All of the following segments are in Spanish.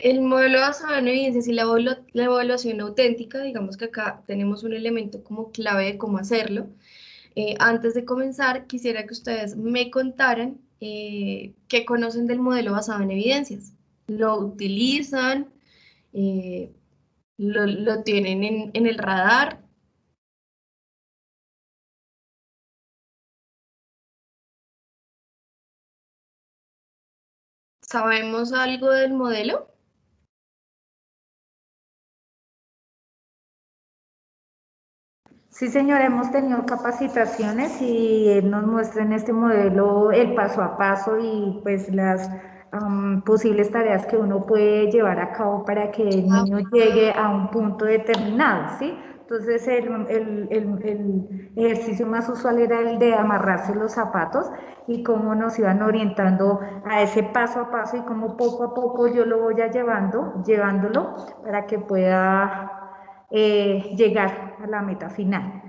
El modelo basado en evidencias y la evaluación auténtica, digamos que acá tenemos un elemento como clave de cómo hacerlo. Antes de comenzar, quisiera que ustedes me contaran qué conocen del modelo basado en evidencias. ¿Lo utilizan? Eh, lo tienen en el radar? ¿Sabemos algo del modelo? Sí, señora, hemos tenido capacitaciones y él nos muestra en este modelo el paso a paso y pues las posibles tareas que uno puede llevar a cabo para que el Ah, niño llegue a un punto determinado, ¿sí? Entonces el ejercicio más usual era el de amarrarse los zapatos y cómo nos iban orientando a ese paso a paso y cómo poco a poco yo lo voy llevándolo para que pueda llegar a la meta final.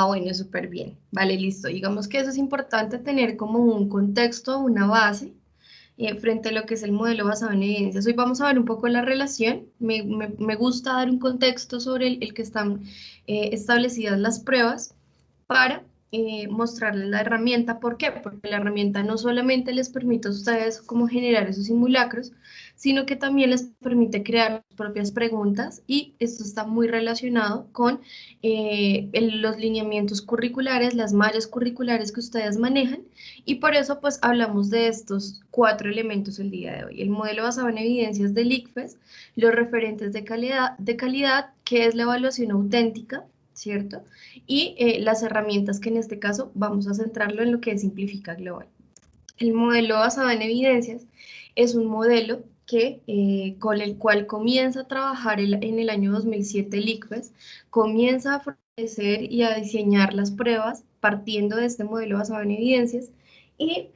bueno, súper bien. Vale, listo. Digamos que eso es importante tener como un contexto, una base frente a lo que es el modelo basado en evidencias. Hoy vamos a ver un poco la relación. Me gusta dar un contexto sobre el que están establecidas las pruebas para mostrarles la herramienta. ¿Por qué? Porque la herramienta no solamente les permite a ustedes cómo generar esos simulacros, sino que también les permite crear sus propias preguntas y esto está muy relacionado con los lineamientos curriculares, las mallas curriculares que ustedes manejan y por eso pues hablamos de estos 4 elementos el día de hoy. El modelo basado en evidencias del ICFES, los referentes de calidad, que es la evaluación auténtica, ¿cierto? Y las herramientas que en este caso vamos a centrarlo en lo que es Simplifica Global. El modelo basado en evidencias es un modelo con el cual comienza a trabajar en el año 2007 el ICFES, comienza a fortalecer y a diseñar las pruebas partiendo de este modelo basado en evidencias y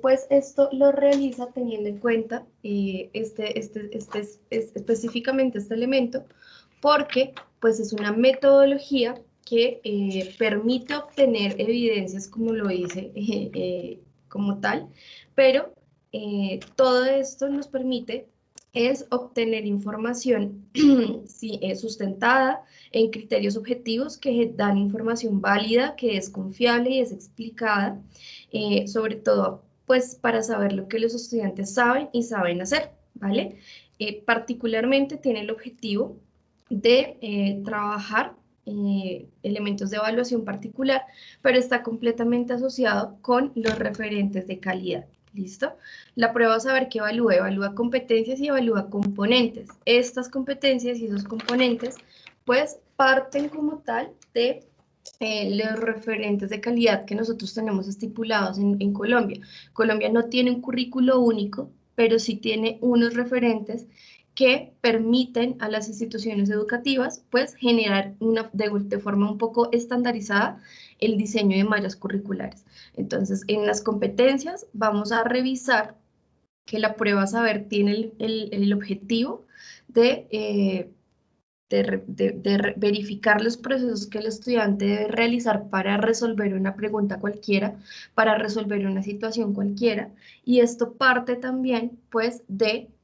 pues esto lo realiza teniendo en cuenta específicamente este elemento porque pues es una metodología que permite obtener evidencias como lo hice como tal, pero todo esto nos permite es obtener información sí, sustentada en criterios objetivos que dan información válida, que es confiable y es explicada, sobre todo pues para saber lo que los estudiantes saben y saben hacer, ¿vale? Particularmente tiene el objetivo de trabajar elementos de evaluación particular, pero está completamente asociado con los referentes de calidad. ¿Listo? La prueba saber que evalúa competencias y evalúa componentes. Estas competencias y esos componentes, pues, parten como tal de los referentes de calidad que nosotros tenemos estipulados en Colombia. Colombia no tiene un currículo único, pero sí tiene unos referentes que permiten a las instituciones educativas pues generar de forma un poco estandarizada el diseño de mallas curriculares. Entonces, en las competencias vamos a revisar que la prueba saber tiene el objetivo de verificar los procesos que el estudiante debe realizar para resolver una pregunta cualquiera, para resolver una situación cualquiera, y esto parte también, pues,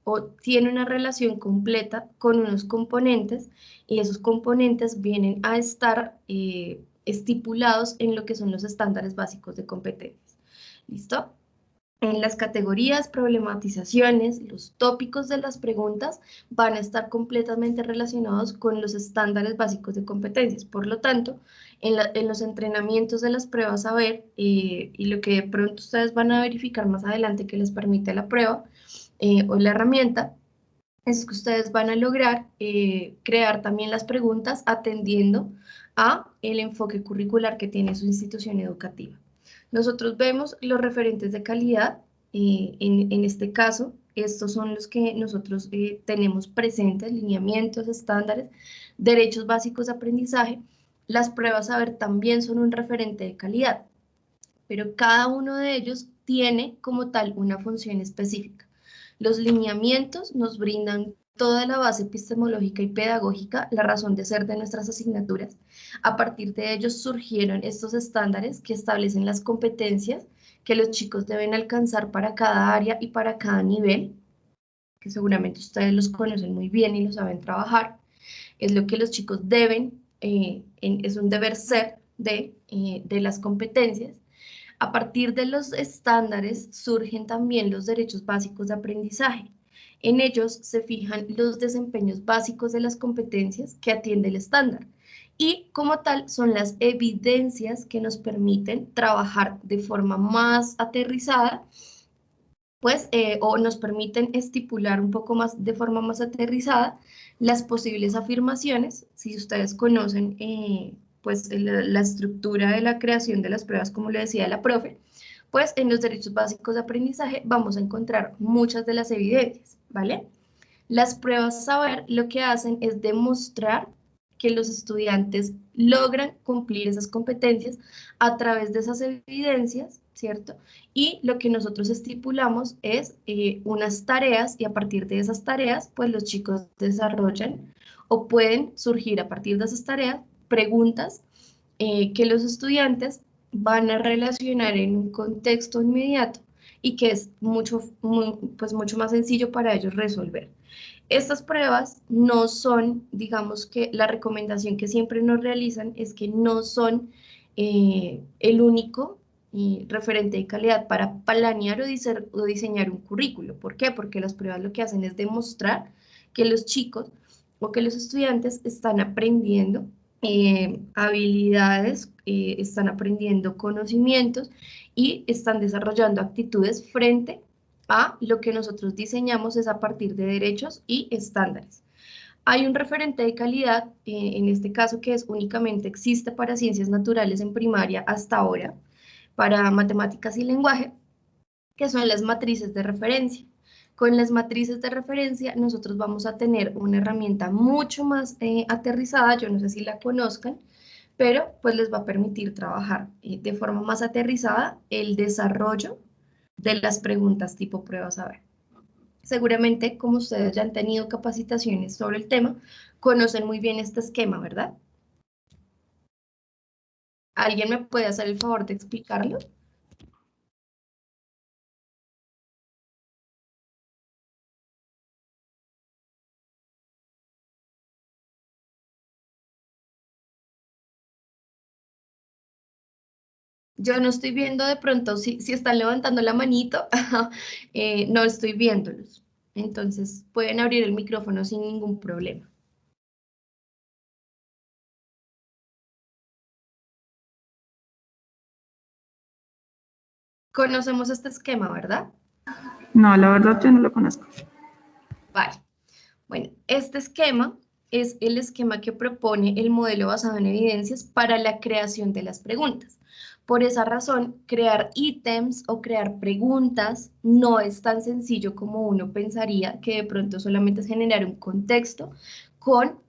o tiene una relación completa con unos componentes, y esos componentes vienen a estar estipulados en lo que son los estándares básicos de competencias. ¿Listo? En las categorías, problematizaciones, los tópicos de las preguntas van a estar completamente relacionados con los estándares básicos de competencias. Por lo tanto, en los entrenamientos de las pruebas a ver, y lo que de pronto ustedes van a verificar más adelante que les permite la prueba o la herramienta, es que ustedes van a lograr crear también las preguntas atendiendo a el enfoque curricular que tiene su institución educativa. Nosotros vemos los referentes de calidad, en este caso, estos son los que nosotros tenemos presentes, lineamientos, estándares, derechos básicos de aprendizaje. Las pruebas a ver también son un referente de calidad, pero cada uno de ellos tiene como tal una función específica. Los lineamientos nos brindan toda la base epistemológica y pedagógica, la razón de ser de nuestras asignaturas. A partir de ellos surgieron estos estándares que establecen las competencias que los chicos deben alcanzar para cada área y para cada nivel. que seguramente ustedes los conocen muy bien y lo saben trabajar, es lo que los chicos deben, es un deber ser de las competencias. A partir de los estándares surgen también los derechos básicos de aprendizaje. En ellos se fijan los desempeños básicos de las competencias que atiende el estándar y como tal son las evidencias que nos permiten trabajar de forma más aterrizada, pues, o nos permiten estipular un poco más, de forma más aterrizada, las posibles afirmaciones. Si ustedes conocen, pues, la estructura de la creación de las pruebas, como le decía la profe, pues en los derechos básicos de aprendizaje vamos a encontrar muchas de las evidencias, ¿vale? Las pruebas saber lo que hacen es demostrar que los estudiantes logran cumplir esas competencias a través de esas evidencias, ¿cierto? Y lo que nosotros estipulamos es unas tareas y a partir de esas tareas, pues los chicos desarrollan o pueden surgir a partir de esas tareas preguntas que los estudiantes van a relacionar en un contexto inmediato y que es pues mucho más sencillo para ellos resolver. Estas pruebas no son, digamos que la recomendación que siempre nos realizan es que no son el único referente de calidad para planear o diseñar un currículo. ¿Por qué? Porque las pruebas lo que hacen es demostrar que los chicos o que los estudiantes están aprendiendo habilidades, están aprendiendo conocimientos y están desarrollando actitudes frente a lo que nosotros diseñamos es a partir de derechos y estándares. Hay un referente de calidad, en este caso que es únicamente existe para ciencias naturales en primaria hasta ahora, para matemáticas y lenguaje, que son las matrices de referencia. Con las matrices de referencia nosotros vamos a tener una herramienta mucho más aterrizada, yo no sé si la conozcan, pero pues les va a permitir trabajar de forma más aterrizada el desarrollo de las preguntas tipo prueba saber. Seguramente, como ustedes ya han tenido capacitaciones sobre el tema, conocen muy bien este esquema, ¿verdad? ¿Alguien me puede hacer el favor de explicarlo? Yo no estoy viendo de pronto si están levantando la manito, no estoy viéndolos. Entonces pueden abrir el micrófono sin ningún problema. Conocemos este esquema, ¿verdad? No, la verdad yo no lo conozco. Vale. Bueno, este esquema es el esquema que propone el modelo basado en evidencias para la creación de las preguntas. Por esa razón, crear ítems o crear preguntas no es tan sencillo como uno pensaría, que de pronto solamente es generar un contexto con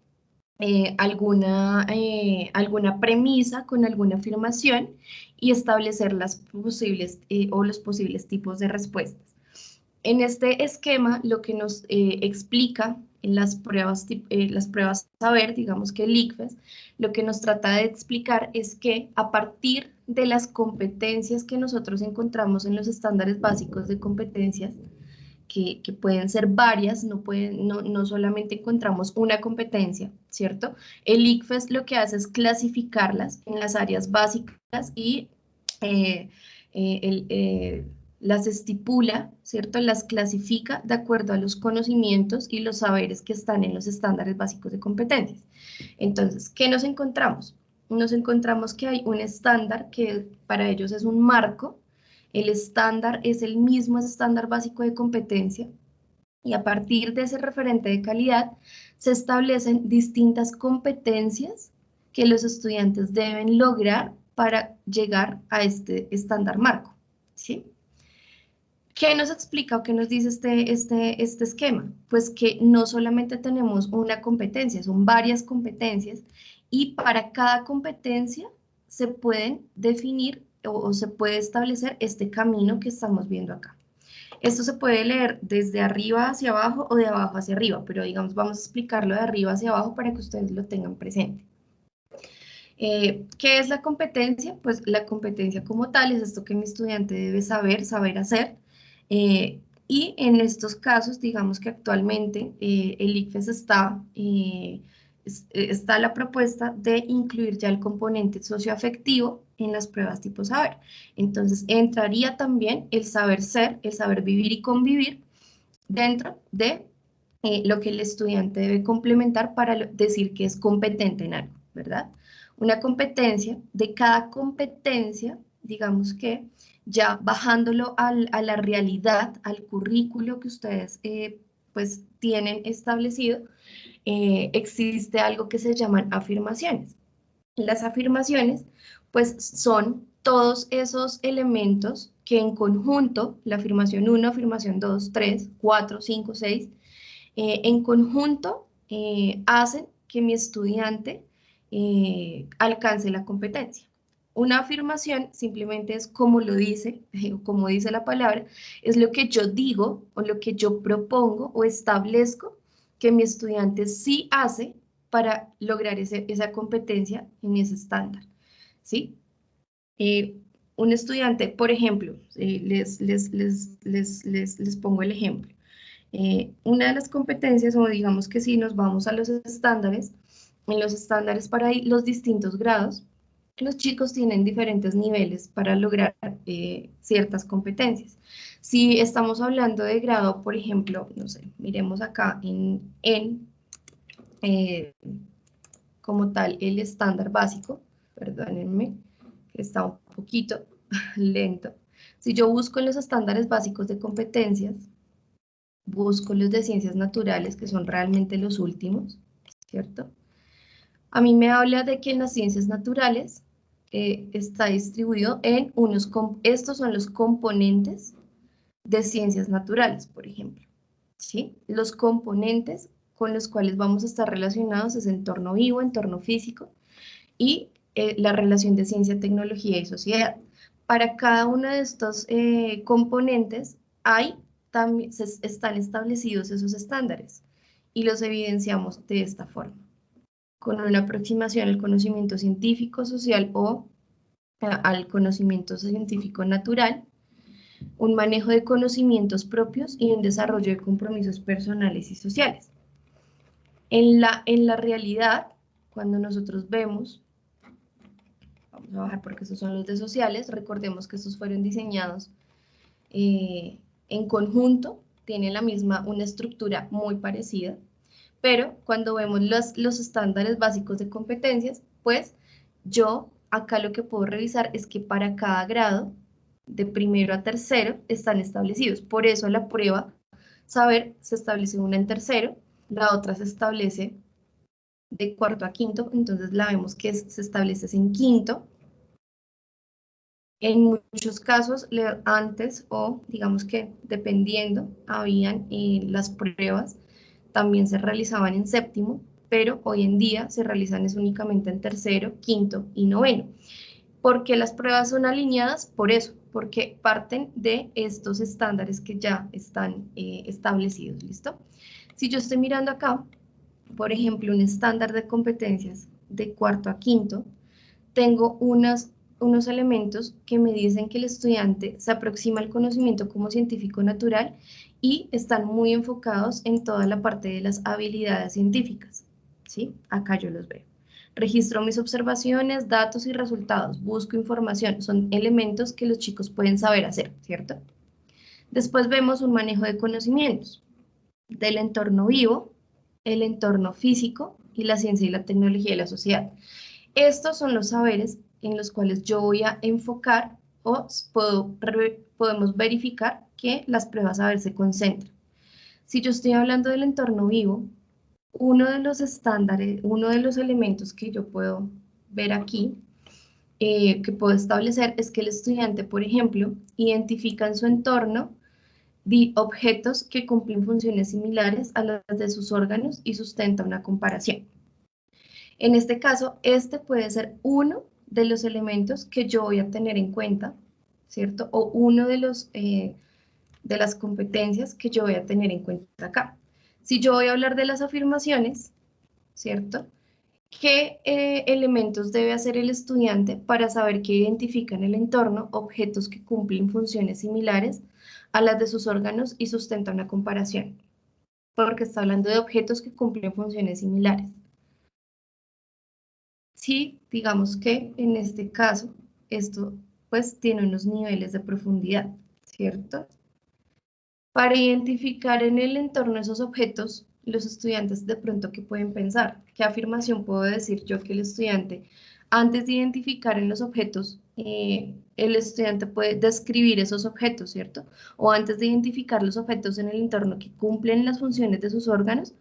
alguna premisa, con alguna afirmación y establecer las posibles o los posibles tipos de respuestas. En este esquema, lo que nos explica en las pruebas saber, digamos que el ICFES, lo que nos trata de explicar es que a partir de las competencias que nosotros encontramos en los estándares básicos de competencias, que pueden ser varias, no solamente encontramos una competencia, ¿cierto? El ICFES lo que hace es clasificarlas en las áreas básicas y eh, eh, el, eh, las estipula, ¿cierto? Las clasifica de acuerdo a los conocimientos y los saberes que están en los estándares básicos de competencias. Entonces, ¿qué nos encontramos? Nos encontramos que hay un estándar que para ellos es un marco. El estándar es el mismo estándar básico de competencia y a partir de ese referente de calidad se establecen distintas competencias que los estudiantes deben lograr para llegar a este estándar marco, ¿sí? ¿Qué nos explica o qué nos dice este esquema? Pues que no solamente tenemos una competencia, son varias competencias y para cada competencia se pueden definir o se puede establecer este camino que estamos viendo acá. Esto se puede leer desde arriba hacia abajo o de abajo hacia arriba, pero digamos vamos a explicarlo de arriba hacia abajo para que ustedes lo tengan presente. ¿Qué es la competencia? Pues la competencia como tal es esto que mi estudiante debe saber hacer. Y en estos casos, digamos que actualmente el ICFES está la propuesta de incluir ya el componente socioafectivo en las pruebas tipo saber. Entonces, entraría también el saber ser, el saber vivir y convivir dentro de lo que el estudiante debe complementar para decir que es competente en algo, ¿verdad? Una competencia, de cada competencia, digamos que ya bajándolo a la realidad, al currículo que ustedes pues tienen establecido, existe algo que se llaman afirmaciones. Las afirmaciones pues son todos esos elementos que en conjunto, la afirmación 1, afirmación 2, 3, 4, 5, 6, en conjunto hacen que mi estudiante alcance la competencia. Una afirmación simplemente es como lo dice, como dice la palabra, es lo que yo digo o lo que yo propongo o establezco que mi estudiante sí hace para lograr esa competencia en ese estándar, ¿sí? Eh, un estudiante, por ejemplo, les pongo el ejemplo. Una de las competencias, o digamos que si nos vamos a los estándares, en los estándares para los distintos grados, los chicos tienen diferentes niveles para lograr ciertas competencias. Si estamos hablando de grado, por ejemplo, no sé, miremos acá eh, como tal el estándar básico, perdónenme, que está un poquito lento. Si yo busco en los estándares básicos de competencias, busco los de ciencias naturales, que son realmente los últimos, ¿cierto? A mí me habla de que en las ciencias naturales está distribuido en estos son los componentes de ciencias naturales, por ejemplo, ¿sí? Los componentes con los cuales vamos a estar relacionados es entorno vivo, entorno físico y la relación de ciencia, tecnología y sociedad. Para cada uno de estos componentes también están establecidos esos estándares y los evidenciamos de esta forma, con una aproximación al conocimiento científico, social o al conocimiento científico natural, un manejo de conocimientos propios y un desarrollo de compromisos personales y sociales. En la realidad, cuando nosotros vemos, vamos a bajar porque estos son los de sociales, recordemos que estos fueron diseñados en conjunto, tienen una estructura muy parecida, pero cuando vemos los estándares básicos de competencias, pues yo acá lo que puedo revisar es que para cada grado, de primero a tercero, están establecidos. Por eso la prueba saber se establece una en tercero, la otra se establece de cuarto a quinto, entonces la vemos que se establece en quinto. En muchos casos, antes o digamos que dependiendo, habían las pruebas, también se realizaban en séptimo, pero hoy en día se realizan únicamente en tercero, quinto y noveno. ¿Por qué las pruebas son alineadas? Por eso, porque parten de estos estándares que ya están establecidos, ¿listo? Si yo estoy mirando acá, por ejemplo, un estándar de competencias de cuarto a quinto, tengo unos elementos que me dicen que el estudiante se aproxima al conocimiento como científico natural y están muy enfocados en toda la parte de las habilidades científicas, ¿sí? Acá yo los veo. Registro mis observaciones, datos y resultados, busco información, son elementos que los chicos pueden saber hacer, ¿cierto? Después vemos un manejo de conocimientos del entorno vivo, el entorno físico y la ciencia y la tecnología de la sociedad. Estos son los saberes en los cuales yo voy a enfocar o podemos verificar que las pruebas saber se concentran. Si yo estoy hablando del entorno vivo, uno de los estándares, uno de los elementos que yo puedo ver aquí, que puedo establecer, es que el estudiante, por ejemplo, identifica en su entorno objetos que cumplen funciones similares a las de sus órganos y sustenta una comparación. En este caso, este puede ser uno de los elementos que yo voy a tener en cuenta, ¿cierto? O uno de las competencias que yo voy a tener en cuenta acá. Si yo voy a hablar de las afirmaciones, ¿cierto? ¿Qué elementos debe hacer el estudiante para saber que identifica en el entorno objetos que cumplen funciones similares a las de sus órganos y sustenta una comparación, porque está hablando de objetos que cumplen funciones similares. Sí, digamos que en este caso, esto pues tiene unos niveles de profundidad, ¿cierto? Para identificar en el entorno esos objetos, los estudiantes de pronto, ¿qué pueden pensar? ¿Qué afirmación puedo decir yo que el estudiante, antes de identificar en los objetos, el estudiante puede describir esos objetos, ¿cierto? O antes de identificar los objetos en el entorno que cumplen las funciones de sus órganos,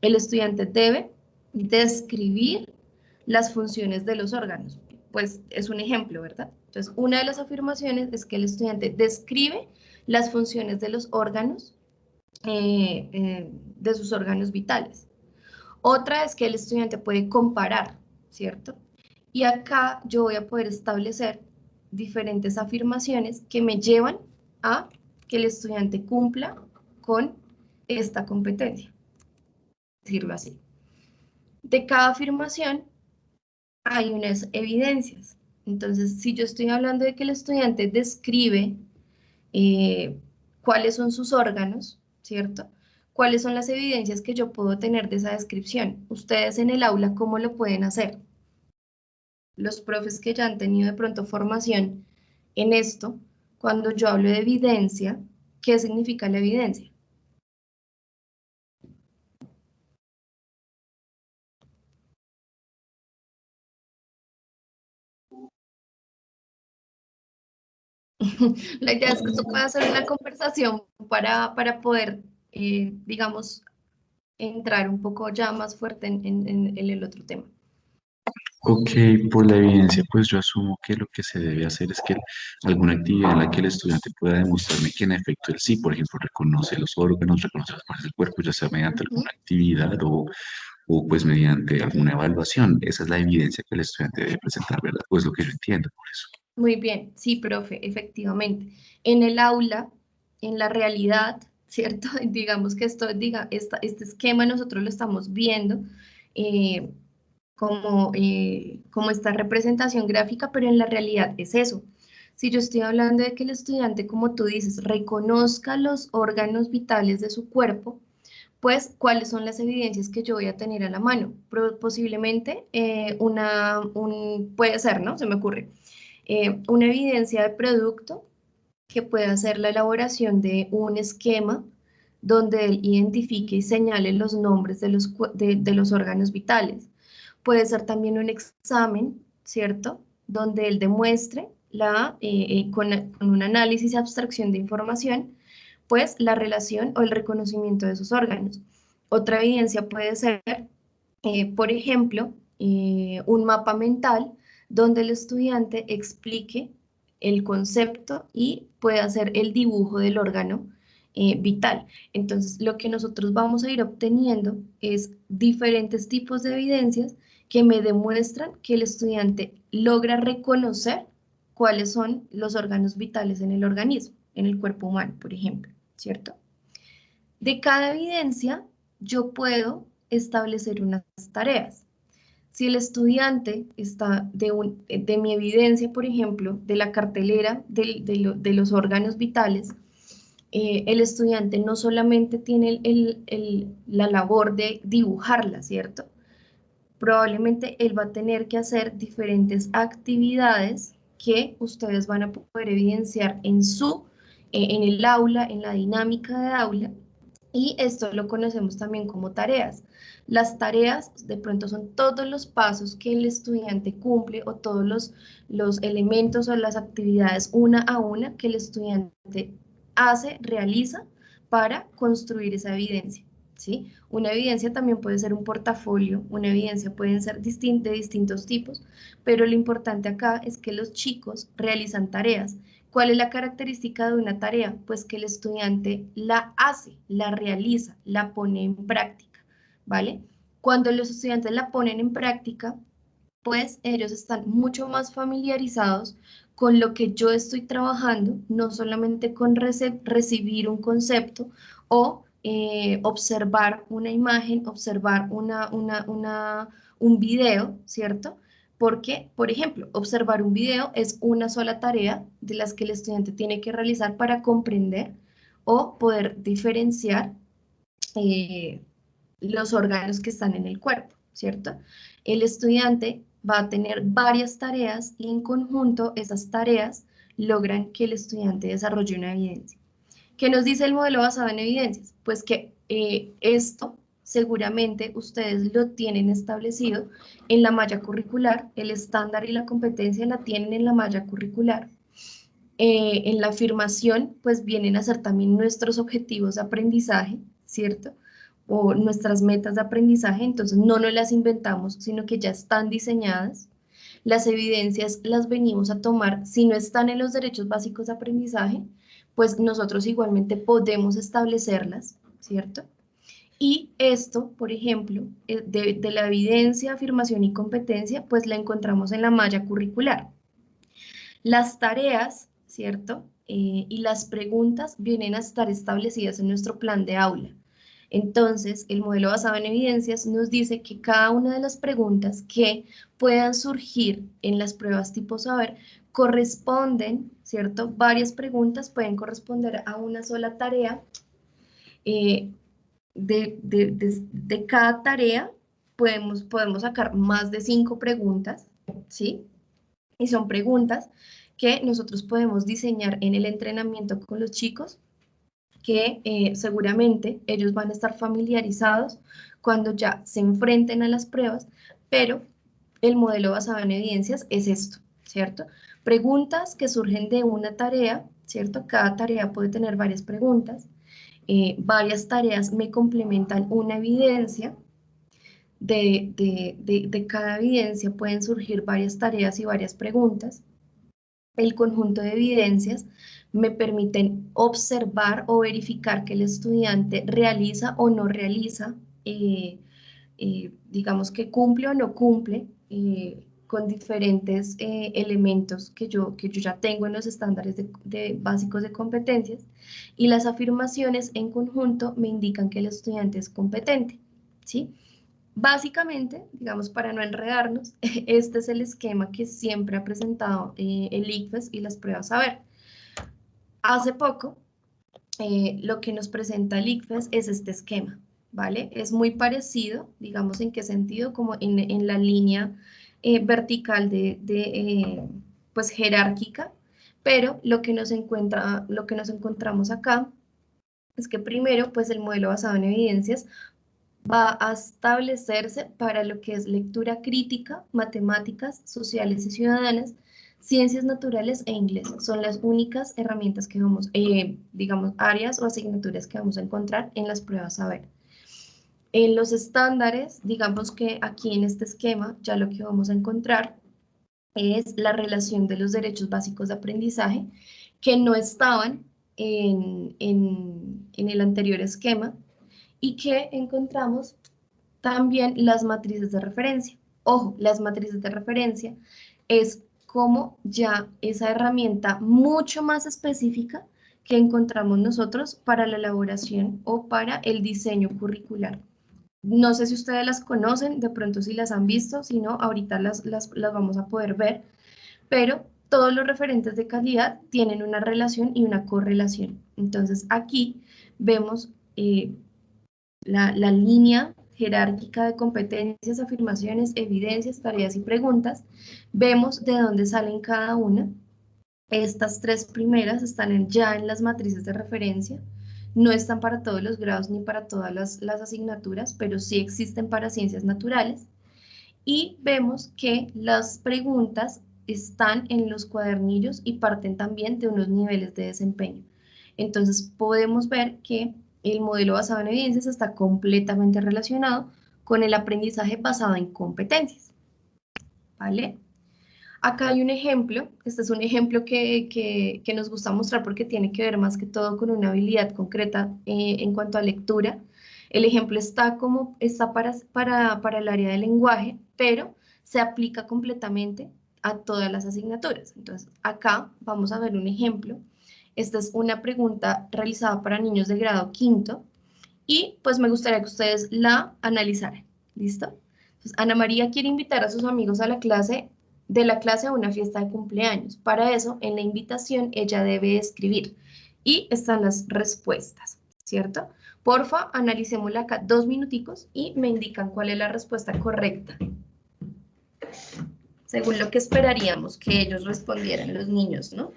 el estudiante debe describir las funciones de los órganos. Pues es un ejemplo, ¿verdad? Entonces, una de las afirmaciones es que el estudiante describe las funciones de los órganos, de sus órganos vitales. Otra es que el estudiante puede comparar, ¿cierto? Y acá yo voy a poder establecer diferentes afirmaciones que me llevan a que el estudiante cumpla con esta competencia, decirlo así. De cada afirmación hay unas evidencias. Entonces, si yo estoy hablando de que el estudiante describe cuáles son sus órganos, ¿cierto? ¿Cuáles son las evidencias que yo puedo tener de esa descripción? Ustedes en el aula, ¿cómo lo pueden hacer? Los profes que ya han tenido de pronto formación en esto, cuando yo hablo de evidencia, ¿qué significa la evidencia? La idea es que esto pueda ser una conversación para poder, digamos, entrar un poco ya más fuerte en el otro tema. Ok, por la evidencia, pues yo asumo que lo que se debe hacer es que alguna actividad en la que el estudiante pueda demostrarme que en efecto él sí, por ejemplo, reconoce los órganos, reconoce las partes del cuerpo, ya sea mediante alguna actividad o pues mediante alguna evaluación. Esa es la evidencia que el estudiante debe presentar, ¿verdad? Pues lo que yo entiendo por eso. Muy bien, sí, profe, efectivamente. En el aula, en la realidad, ¿cierto? Digamos que este esquema nosotros lo estamos viendo eh, como esta representación gráfica, pero en la realidad es eso. Si yo estoy hablando de que el estudiante, como tú dices, reconozca los órganos vitales de su cuerpo, pues, ¿cuáles son las evidencias que yo voy a tener a la mano? Posiblemente puede ser, ¿no? Se me ocurre una evidencia de producto que pueda hacer la elaboración de un esquema donde él identifique y señale los nombres de los órganos vitales. Puede ser también un examen, ¿cierto? Donde él demuestre con un análisis y abstracción de información, pues la relación o el reconocimiento de esos órganos. Otra evidencia puede ser, por ejemplo, un mapa mental donde el estudiante explique el concepto y pueda hacer el dibujo del órgano vital. Entonces, lo que nosotros vamos a ir obteniendo es diferentes tipos de evidencias que me demuestran que el estudiante logra reconocer cuáles son los órganos vitales en el organismo, en el cuerpo humano, por ejemplo, ¿cierto? De cada evidencia, yo puedo establecer unas tareas. Si el estudiante está de mi evidencia, por ejemplo, de la cartelera de los órganos vitales, el estudiante no solamente tiene la labor de dibujarla, ¿cierto? Probablemente él va a tener que hacer diferentes actividades que ustedes van a poder evidenciar en el aula, en la dinámica de aula, y esto lo conocemos también como tareas. Las tareas de pronto son todos los pasos que el estudiante cumple o todos los elementos o las actividades una a una que el estudiante hace, realiza para construir esa evidencia, ¿sí? Una evidencia también puede ser un portafolio, una evidencia pueden ser de distintos tipos, pero lo importante acá es que los chicos realizan tareas. ¿Cuál es la característica de una tarea? Pues que el estudiante la hace, la realiza, la pone en práctica, ¿vale? Cuando los estudiantes la ponen en práctica, pues ellos están mucho más familiarizados con lo que yo estoy trabajando, no solamente con recibir un concepto o observar una imagen, observar un video, ¿cierto? Porque, por ejemplo, observar un video es una sola tarea de las que el estudiante tiene que realizar para comprender o poder diferenciar los órganos que están en el cuerpo, ¿cierto? El estudiante va a tener varias tareas y en conjunto esas tareas logran que el estudiante desarrolle una evidencia. ¿Qué nos dice el modelo basado en evidencias? Pues que esto seguramente ustedes lo tienen establecido en la malla curricular, el estándar y la competencia la tienen en la malla curricular. En la afirmación, pues vienen a ser también nuestros objetivos de aprendizaje, ¿cierto? O nuestras metas de aprendizaje, entonces no nos las inventamos, sino que ya están diseñadas. Las evidencias las venimos a tomar, si no están en los derechos básicos de aprendizaje, pues nosotros igualmente podemos establecerlas, ¿cierto? Y esto, por ejemplo, de la evidencia, afirmación y competencia, pues la encontramos en la malla curricular. Las tareas, ¿cierto? Y las preguntas vienen a estar establecidas en nuestro plan de aula. Entonces, el modelo basado en evidencias nos dice que cada una de las preguntas que puedan surgir en las pruebas tipo saber corresponden, ¿cierto? Varias preguntas pueden corresponder a una sola tarea. De cada tarea podemos sacar más de 5 preguntas, ¿sí? Y son preguntas que nosotros podemos diseñar en el entrenamiento con los chicos, que seguramente ellos van a estar familiarizados cuando ya se enfrenten a las pruebas, pero el modelo basado en evidencias es esto, ¿cierto? Preguntas que surgen de una tarea, ¿cierto? Cada tarea puede tener varias preguntas, varias tareas me complementan una evidencia, de cada evidencia pueden surgir varias tareas y varias preguntas. El conjunto de evidencias me permiten observar o verificar que el estudiante realiza o no realiza, digamos que cumple o no cumple con diferentes elementos que yo ya tengo en los estándares de básicos de competencias, y las afirmaciones en conjunto me indican que el estudiante es competente, ¿sí? Básicamente, digamos, para no enredarnos, este es el esquema que siempre ha presentado el ICFES y las pruebas saber. Hace poco, lo que nos presenta el ICFES es este esquema, ¿vale? Es muy parecido, digamos, ¿en qué sentido? Como en la línea vertical pues jerárquica, pero lo que nos encontramos acá es que primero, pues el modelo basado en evidencias va a establecerse para lo que es lectura crítica, matemáticas, sociales y ciudadanas, ciencias naturales e inglés. Son las únicas herramientas que vamos, digamos, áreas o asignaturas que vamos a encontrar en las pruebas saber. En los estándares, digamos que aquí en este esquema ya lo que vamos a encontrar es la relación de los derechos básicos de aprendizaje que no estaban en el anterior esquema, y que encontramos también las matrices de referencia. Ojo, las matrices de referencia es como ya esa herramienta mucho más específica que encontramos nosotros para la elaboración o para el diseño curricular. No sé si ustedes las conocen, de pronto si las han visto, si no, ahorita las vamos a poder ver, pero todos los referentes de calidad tienen una relación y una correlación. Entonces aquí vemos la línea jerárquica de competencias, afirmaciones, evidencias, tareas y preguntas. Vemos de dónde salen cada una. Estas 3 primeras están ya en las matrices de referencia. No están para todos los grados ni para todas las asignaturas, pero sí existen para ciencias naturales. Y vemos que las preguntas están en los cuadernillos y parten también de unos niveles de desempeño. Entonces podemos ver que el modelo basado en evidencias está completamente relacionado con el aprendizaje basado en competencias, ¿vale? Acá hay un ejemplo, este es un ejemplo que nos gusta mostrar porque tiene que ver más que todo con una habilidad concreta en cuanto a lectura. El ejemplo está para el área de lenguaje, pero se aplica completamente a todas las asignaturas. Entonces, acá vamos a ver un ejemplo. Esta es una pregunta realizada para niños de grado quinto y pues me gustaría que ustedes la analizaran. ¿Listo? Entonces, Ana María quiere invitar a sus amigos a la clase a una fiesta de cumpleaños. Para eso, en la invitación, ella debe escribir y están las respuestas, ¿cierto? Porfa, analicémosla acá 2 minuticos y me indican cuál es la respuesta correcta, según lo que esperaríamos que ellos respondieran, los niños, ¿no?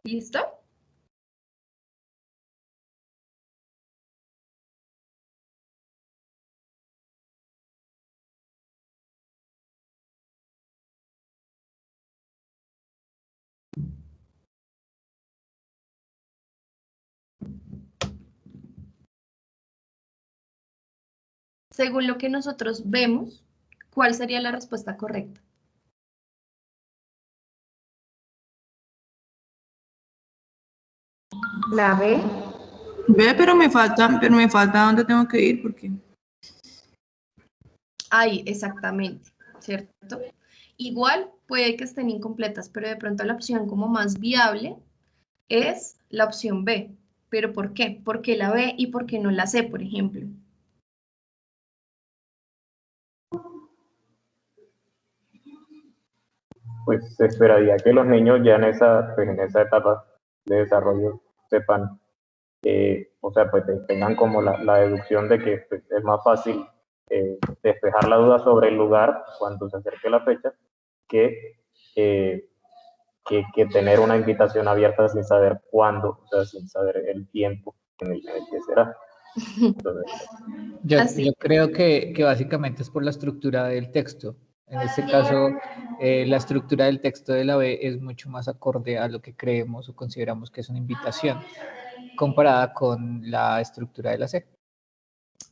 ¿Listo? Según lo que nosotros vemos, ¿cuál sería la respuesta correcta? La B. Ve, pero me falta dónde tengo que ir, porque Ahí, exactamente, ¿cierto? Igual puede que estén incompletas, pero de pronto la opción como más viable es la opción B. ¿Pero por qué? ¿Por qué la B y por qué no la C, por ejemplo? Pues se esperaría que los niños ya pues, en esa etapa de desarrollo sepan, o sea, pues tengan como la deducción de que pues, es más fácil despejar la duda sobre el lugar cuando se acerque la fecha que, eh, que tener una invitación abierta sin saber cuándo, o sea, sin saber el tiempo en el que será. Entonces, Yo creo que básicamente es por la estructura del texto. En este caso, la estructura del texto de la B es mucho más acorde a lo que creemos o consideramos que es una invitación, comparada con la estructura de la C.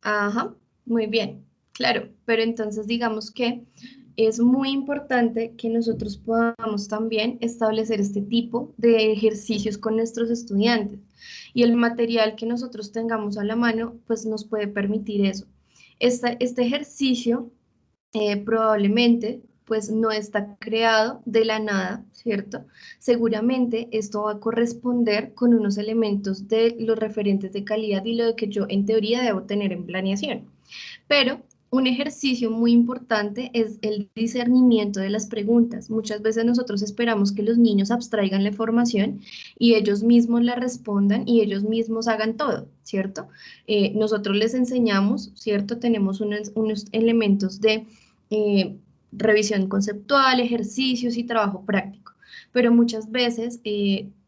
Ajá, muy bien, claro, pero entonces digamos que es muy importante que nosotros podamos también establecer este tipo de ejercicios con nuestros estudiantes y el material que nosotros tengamos a la mano pues nos puede permitir eso. Este ejercicio probablemente pues no está creado de la nada, ¿cierto? Seguramente esto va a corresponder con unos elementos de los referentes de calidad y lo que yo en teoría debo tener en planeación. Pero un ejercicio muy importante es el discernimiento de las preguntas. Muchas veces nosotros esperamos que los niños abstraigan la información y ellos mismos la respondan y ellos mismos hagan todo, ¿cierto? Nosotros les enseñamos, ¿cierto? Tenemos unos elementos de revisión conceptual, ejercicios y trabajo práctico, pero muchas veces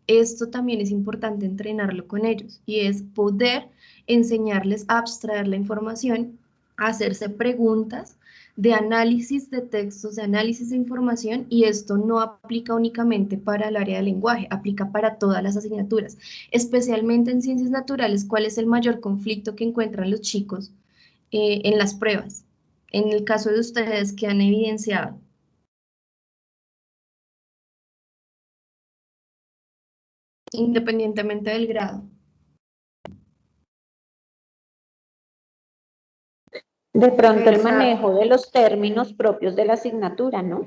esto también es importante entrenarlo con ellos y es poder enseñarles a abstraer la información, a hacerse preguntas de análisis de textos, de análisis de información, y esto no aplica únicamente para el área de lenguaje, aplica para todas las asignaturas, especialmente en ciencias naturales. ¿Cuál es el mayor conflicto que encuentran los chicos en las pruebas? En el caso de ustedes que han evidenciado. Independientemente del grado. De pronto el manejo de los términos propios de la asignatura, ¿no?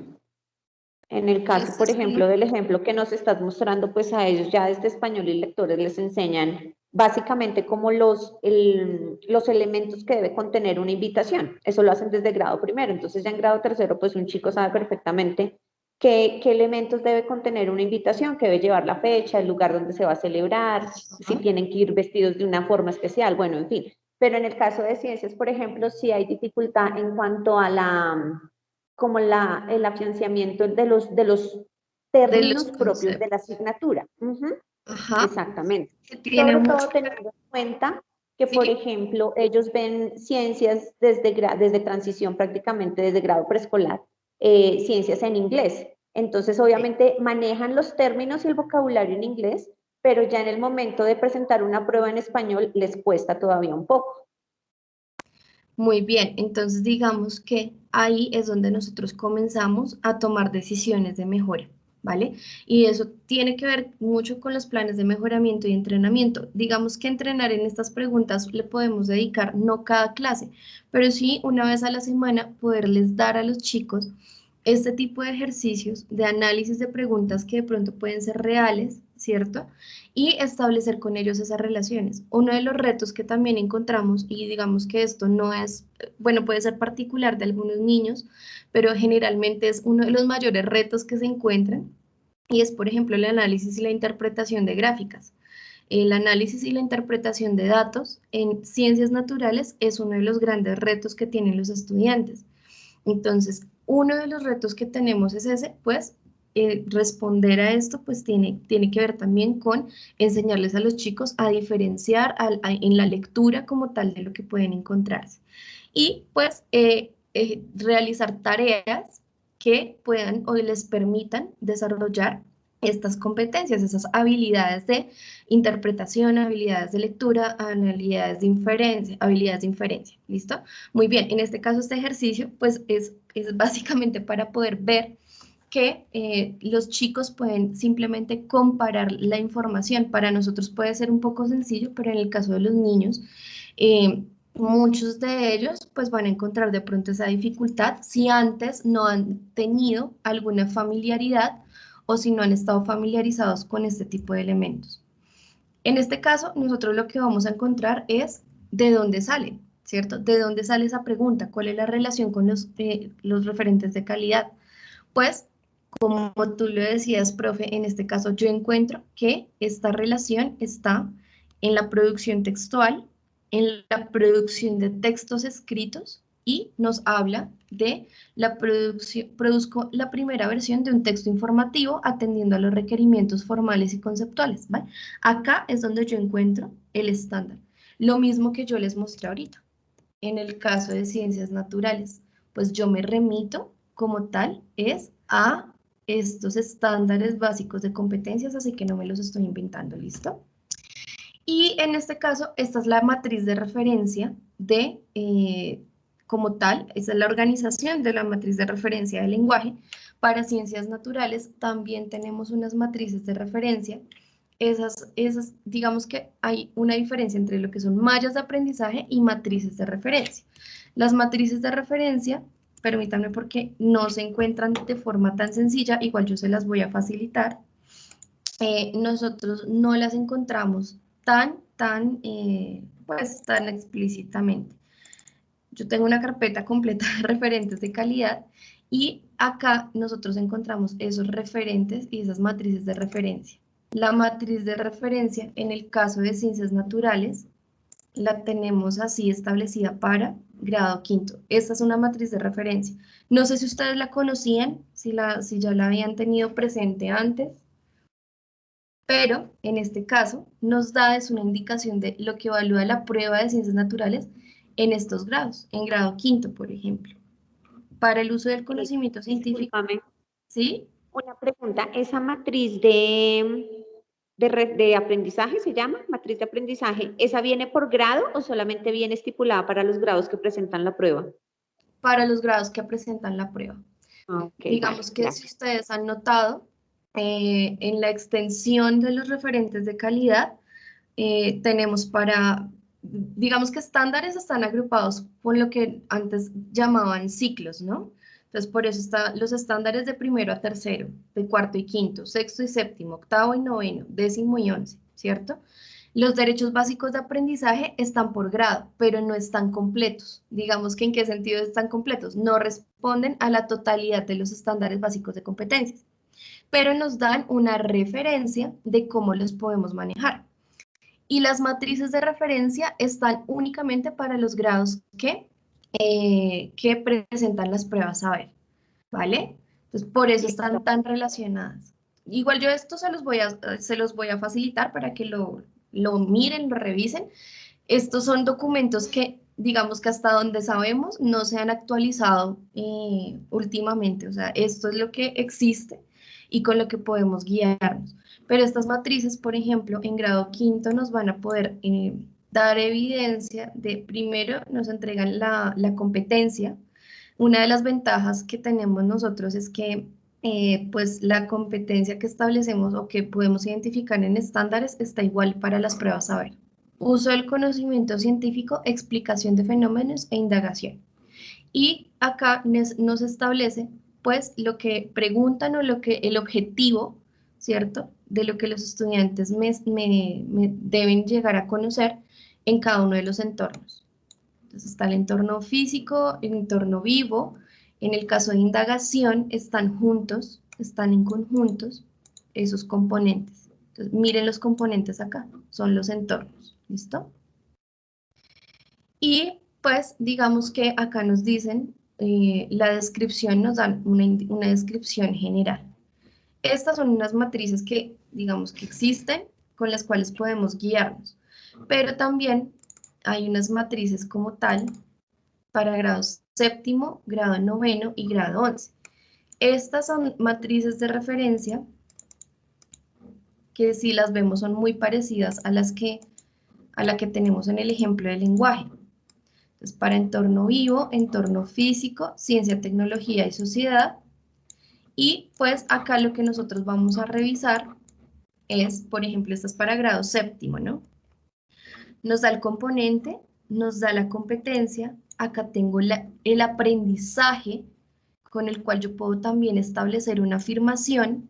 En el caso, por ejemplo, del ejemplo que nos estás mostrando, pues a ellos ya desde español y lectores les enseñan básicamente como los elementos que debe contener una invitación. Eso lo hacen desde grado primero. Entonces ya en grado tercero, pues un chico sabe perfectamente qué elementos debe contener una invitación, que debe llevar la fecha, el lugar donde se va a celebrar, si tienen que ir vestidos de una forma especial, bueno, en fin. Pero en el caso de ciencias, por ejemplo, sí hay dificultad en cuanto a como el afianzamiento de los términos propios de la asignatura. Ajá. Exactamente. Sobre todo teniendo en cuenta que, por ejemplo, ellos ven ciencias desde transición prácticamente desde grado preescolar, ciencias en inglés. Entonces, obviamente, manejan los términos y el vocabulario en inglés, pero ya en el momento de presentar una prueba en español les cuesta todavía un poco. Muy bien, entonces digamos que ahí es donde nosotros comenzamos a tomar decisiones de mejora. ¿vale? Y eso tiene que ver mucho con los planes de mejoramiento y entrenamiento. Digamos que entrenar en estas preguntas le podemos dedicar no cada clase, pero sí una vez a la semana poderles dar a los chicos este tipo de ejercicios de análisis de preguntas que de pronto pueden ser reales, ¿cierto? Y establecer con ellos esas relaciones. Uno de los retos que también encontramos, y digamos que esto no es, bueno, puede ser particular de algunos niños, pero generalmente es uno de los mayores retos que se encuentran, y es, por ejemplo, el análisis y la interpretación de gráficas. El análisis y la interpretación de datos en ciencias naturales es uno de los grandes retos que tienen los estudiantes. Entonces, uno de los retos que tenemos es ese, pues, responder a esto, pues, tiene que ver también con enseñarles a los chicos a diferenciar en la lectura como tal de lo que pueden encontrarse. Y, pues, realizar tareas que puedan o les permitan desarrollar estas competencias, esas habilidades de interpretación, habilidades de lectura, habilidades de inferencia, ¿listo? Muy bien, en este caso este ejercicio pues es básicamente para poder ver que los chicos pueden simplemente comparar la información. Para nosotros puede ser un poco sencillo, pero en el caso de los niños, muchos de ellos pues van a encontrar de pronto esa dificultad si antes no han tenido alguna familiaridad o si no han estado familiarizados con este tipo de elementos. En este caso, nosotros lo que vamos a encontrar es de dónde sale, ¿cierto? ¿De dónde sale esa pregunta? ¿Cuál es la relación con los referentes de calidad? Pues, como tú lo decías, profe, en este caso yo encuentro que esta relación está en la producción textual, en la producción de textos escritos y nos habla de la producción, produzco la primera versión de un texto informativo atendiendo a los requerimientos formales y conceptuales, ¿vale? Acá es donde yo encuentro el estándar. Lo mismo que yo les mostré ahorita. En el caso de ciencias naturales, pues yo me remito como tal es a estos estándares básicos de competencias, así que no me los estoy inventando, ¿listo? Y en este caso, esta es la matriz de referencia de, como tal, esa es la organización de la matriz de referencia del lenguaje. Para ciencias naturales también tenemos unas matrices de referencia. Esas, digamos que hay una diferencia entre lo que son mallas de aprendizaje y matrices de referencia. Las matrices de referencia, permítanme porque no se encuentran de forma tan sencilla, igual yo se las voy a facilitar. Nosotros no las encontramos pues, tan explícitamente. Yo tengo una carpeta completa de referentes de calidad y acá nosotros encontramos esos referentes y esas matrices de referencia. La matriz de referencia en el caso de ciencias naturales la tenemos así establecida para grado quinto. Esta es una matriz de referencia. No sé si ustedes la conocían, si ya la habían tenido presente antes, pero en este caso nos da es una indicación de lo que evalúa la prueba de ciencias naturales en estos grados, en grado quinto, por ejemplo. Para el uso del conocimiento científico. Discúlpame. ¿Sí? Una pregunta, ¿esa matriz de aprendizaje se llama? ¿Matriz de aprendizaje? ¿Esa viene por grado o solamente viene estipulada para los grados que presentan la prueba? Para los grados que presentan la prueba. Okay, Digamos vale, que gracias. si ustedes han notado, en la extensión de los referentes de calidad, tenemos digamos que estándares están agrupados por lo que antes llamaban ciclos, ¿no? Entonces, por eso están los estándares de primero a tercero, de cuarto y quinto, sexto y séptimo, octavo y noveno, décimo y once, ¿cierto? Los derechos básicos de aprendizaje están por grado, pero no están completos. Digamos que ¿en qué sentido están completos? No responden a la totalidad de los estándares básicos de competencias, pero nos dan una referencia de cómo los podemos manejar. Y las matrices de referencia están únicamente para los grados que presentan las pruebas saber, ¿vale? Entonces, por eso están tan relacionadas. Igual yo esto se los voy a facilitar para que lo miren, lo revisen. Estos son documentos que, digamos que hasta donde sabemos, no se han actualizado últimamente. O sea, esto es lo que existe y con lo que podemos guiarnos. Pero estas matrices, por ejemplo, en grado quinto nos van a poder dar evidencia de, primero, nos entregan la competencia. Una de las ventajas que tenemos nosotros es que pues la competencia que establecemos o que podemos identificar en estándares está igual para las pruebas saber. Uso del conocimiento científico, explicación de fenómenos e indagación. Y acá nos establece pues lo que preguntan o lo que el objetivo, ¿cierto? De lo que los estudiantes me deben llegar a conocer en cada uno de los entornos. Entonces está el entorno físico, el entorno vivo. En el caso de indagación están juntos, están en conjuntos esos componentes. Entonces, miren los componentes acá, son los entornos, ¿listo? Y pues digamos que acá nos dicen, la descripción nos dan una descripción general. Estas son unas matrices que digamos que existen, con las cuales podemos guiarnos, pero también hay unas matrices como tal para grado séptimo, grado noveno y grado 11. Estas son matrices de referencia que si las vemos son muy parecidas a la que tenemos en el ejemplo del lenguaje. Entonces, para entorno vivo, entorno físico, ciencia, tecnología y sociedad. Y pues acá lo que nosotros vamos a revisar es, por ejemplo, esta es para grado séptimo, ¿no? Nos da el componente, nos da la competencia, acá tengo el aprendizaje con el cual yo puedo también establecer una afirmación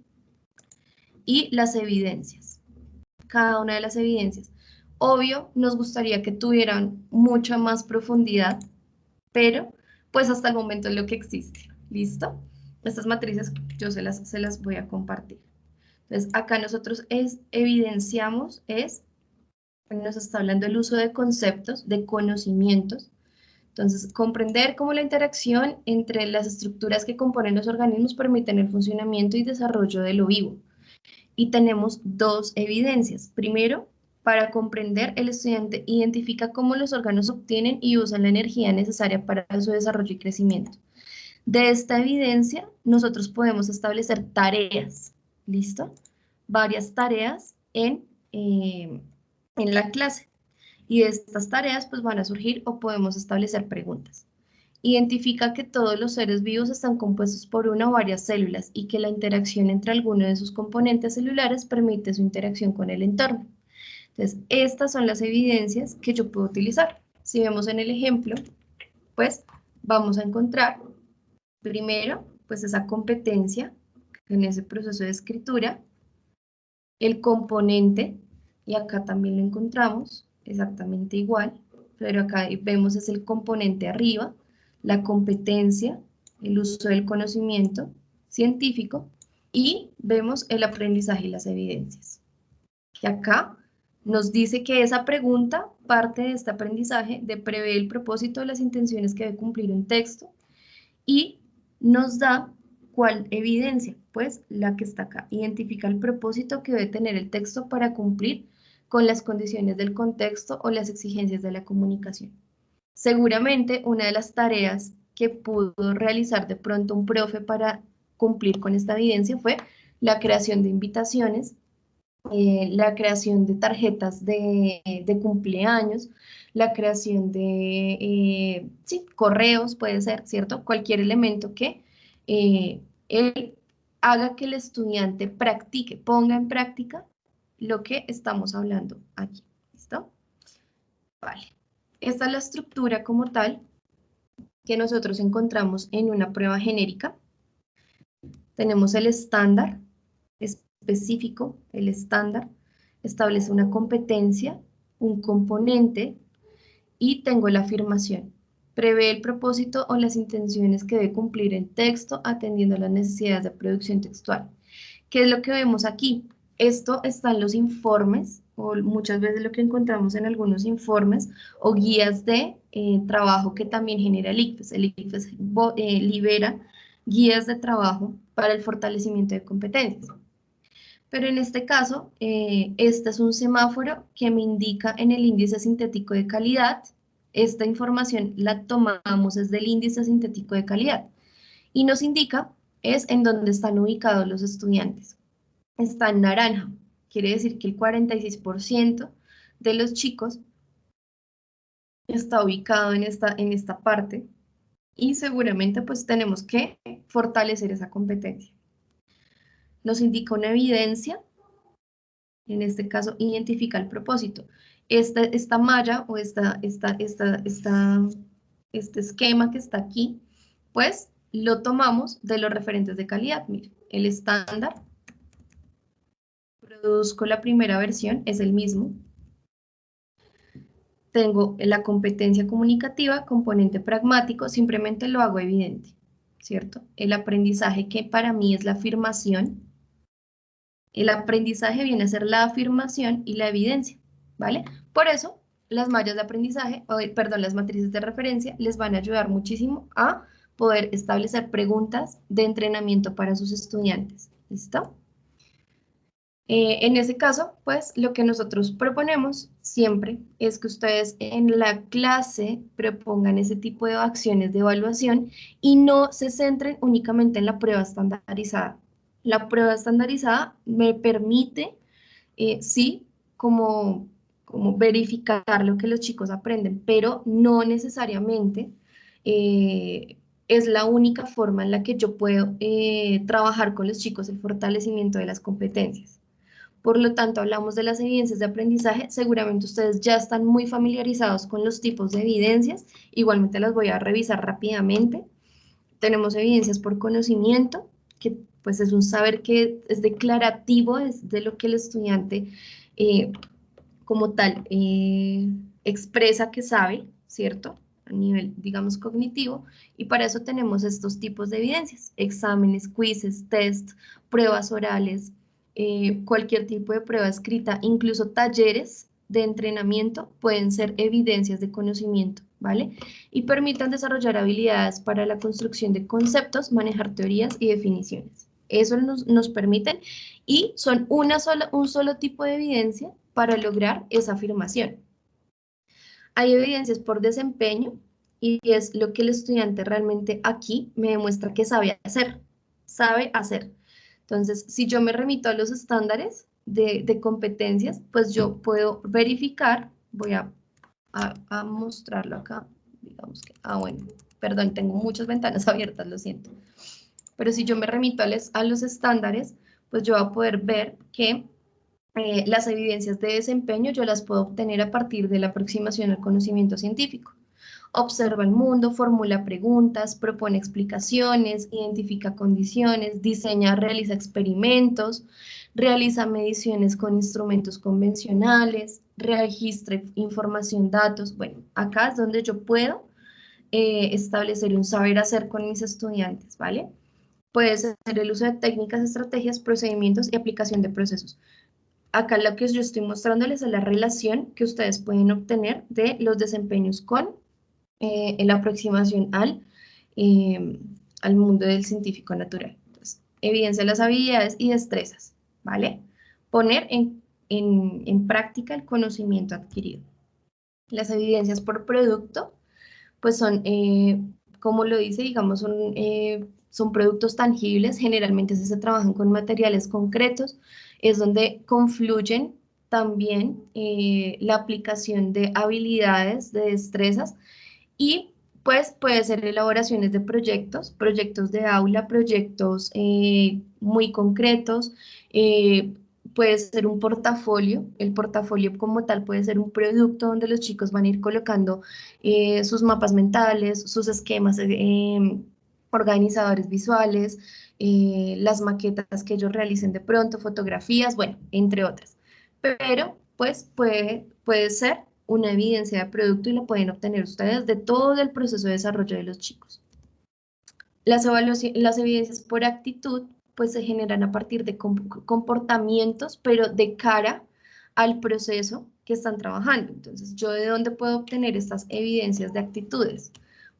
y las evidencias, cada una de las evidencias. Obvio, nos gustaría que tuvieran mucha más profundidad, pero pues hasta el momento es lo que existe, ¿listo? Estas matrices yo se las voy a compartir. Entonces, acá nosotros evidenciamos, nos está hablando del uso de conceptos, de conocimientos. Entonces, comprender cómo la interacción entre las estructuras que componen los organismos permiten el funcionamiento y desarrollo de lo vivo. Y tenemos dos evidencias. Primero, para comprender, el estudiante identifica cómo los órganos obtienen y usan la energía necesaria para su desarrollo y crecimiento. De esta evidencia, nosotros podemos establecer tareas, ¿listo? Varias tareas en la clase. Y de estas tareas pues van a surgir o podemos establecer preguntas. Identifica que todos los seres vivos están compuestos por una o varias células y que la interacción entre alguno de sus componentes celulares permite su interacción con el entorno. Entonces, estas son las evidencias que yo puedo utilizar. Si vemos en el ejemplo, pues vamos a encontrar primero, pues esa competencia en ese proceso de escritura, el componente, y acá también lo encontramos exactamente igual, pero acá vemos es el componente arriba, la competencia, el uso del conocimiento científico, y vemos el aprendizaje y las evidencias. Y acá nos dice que esa pregunta parte de este aprendizaje de prever el propósito de las intenciones que debe cumplir un texto y nos da cuál evidencia, pues la que está acá. Identifica el propósito que debe tener el texto para cumplir con las condiciones del contexto o las exigencias de la comunicación. Seguramente una de las tareas que pudo realizar de pronto un profe para cumplir con esta evidencia fue la creación de invitaciones, la creación de tarjetas de cumpleaños, la creación de sí, correos, puede ser, ¿cierto? Cualquier elemento que él haga que el estudiante practique, ponga en práctica lo que estamos hablando aquí, ¿listo? Vale. Esta es la estructura como tal que nosotros encontramos en una prueba genérica. Tenemos el estándar específico, el estándar establece una competencia, un componente y tengo la afirmación. Prevé el propósito o las intenciones que debe cumplir el texto atendiendo a las necesidades de producción textual. ¿Qué es lo que vemos aquí? Esto está en los informes o muchas veces lo que encontramos en algunos informes o guías de trabajo que también genera el ICFES. El ICFES libera guías de trabajo para el fortalecimiento de competencias. Pero en este caso, este es un semáforo que me indica en el índice sintético de calidad. Esta información la tomamos desde el índice sintético de calidad y nos indica es en dónde están ubicados los estudiantes. Está en naranja, quiere decir que el 46% de los chicos está ubicado en esta parte y seguramente pues tenemos que fortalecer esa competencia. nos indica una evidencia, en este caso identifica el propósito. Esta malla o este esquema que está aquí, pues lo tomamos de los referentes de calidad. Mire, el estándar, produzco la primera versión, es el mismo. Tengo la competencia comunicativa, componente pragmático, simplemente lo hago evidente, ¿cierto? El aprendizaje, que para mí es la afirmación. El aprendizaje viene a ser la afirmación y la evidencia, ¿vale? Por eso, las mallas de aprendizaje, perdón, las matrices de referencia les van a ayudar muchísimo a poder establecer preguntas de entrenamiento para sus estudiantes, ¿listo? En ese caso, pues, lo que nosotros proponemos siempre es que ustedes en la clase propongan ese tipo de acciones de evaluación y no se centren únicamente en la prueba estandarizada. La prueba estandarizada me permite, sí, como verificar lo que los chicos aprenden, pero no necesariamente es la única forma en la que yo puedo trabajar con los chicos el fortalecimiento de las competencias. Por lo tanto, hablamos de las evidencias de aprendizaje. Seguramente ustedes ya están muy familiarizados con los tipos de evidencias. Igualmente las voy a revisar rápidamente. Tenemos evidencias por conocimiento, que pues es un saber que es declarativo, es de lo que el estudiante como tal expresa que sabe, ¿cierto? A nivel, digamos, cognitivo. Y para eso tenemos estos tipos de evidencias: exámenes, quizzes, test, pruebas orales, cualquier tipo de prueba escrita, incluso talleres de entrenamiento pueden ser evidencias de conocimiento, ¿vale? Y permitan desarrollar habilidades para la construcción de conceptos, manejar teorías y definiciones. Eso nos permiten, y son un solo tipo de evidencia para lograr esa afirmación. Hay evidencias por desempeño, y es lo que el estudiante realmente aquí me demuestra que sabe hacer, sabe hacer. Entonces, si yo me remito a los estándares de competencias, pues yo puedo verificar, voy a mostrarlo acá, digamos que, bueno, perdón, tengo muchas ventanas abiertas, lo siento. Pero si yo me remito a los estándares, pues yo voy a poder ver que las evidencias de desempeño yo las puedo obtener a partir de la aproximación al conocimiento científico. Observa el mundo, formula preguntas, propone explicaciones, identifica condiciones, diseña, realiza experimentos, realiza mediciones con instrumentos convencionales, registra información, datos. Bueno, acá es donde yo puedo establecer un saber hacer con mis estudiantes, ¿vale? Puede ser el uso de técnicas, estrategias, procedimientos y aplicación de procesos. Acá lo que yo estoy mostrándoles es la relación que ustedes pueden obtener de los desempeños con la aproximación al mundo del científico natural. Entonces, evidencia las habilidades y destrezas, ¿vale? Poner en práctica el conocimiento adquirido. Las evidencias por producto, pues son, como lo dice, digamos, son productos tangibles. Generalmente se trabajan con materiales concretos, es donde confluyen también la aplicación de habilidades, de destrezas, y pues puede ser elaboraciones de proyectos de aula, proyectos muy concretos, puede ser un portafolio. El portafolio como tal puede ser un producto donde los chicos van a ir colocando sus mapas mentales, sus esquemas organizadores visuales, las maquetas que ellos realicen de pronto, fotografías, bueno, entre otras. Pero pues puede ser una evidencia de producto y la pueden obtener ustedes de todo el proceso de desarrollo de los chicos. Las evidencias por actitud pues se generan a partir de comportamientos, pero de cara al proceso que están trabajando. Entonces, ¿yo de dónde puedo obtener estas evidencias de actitudes?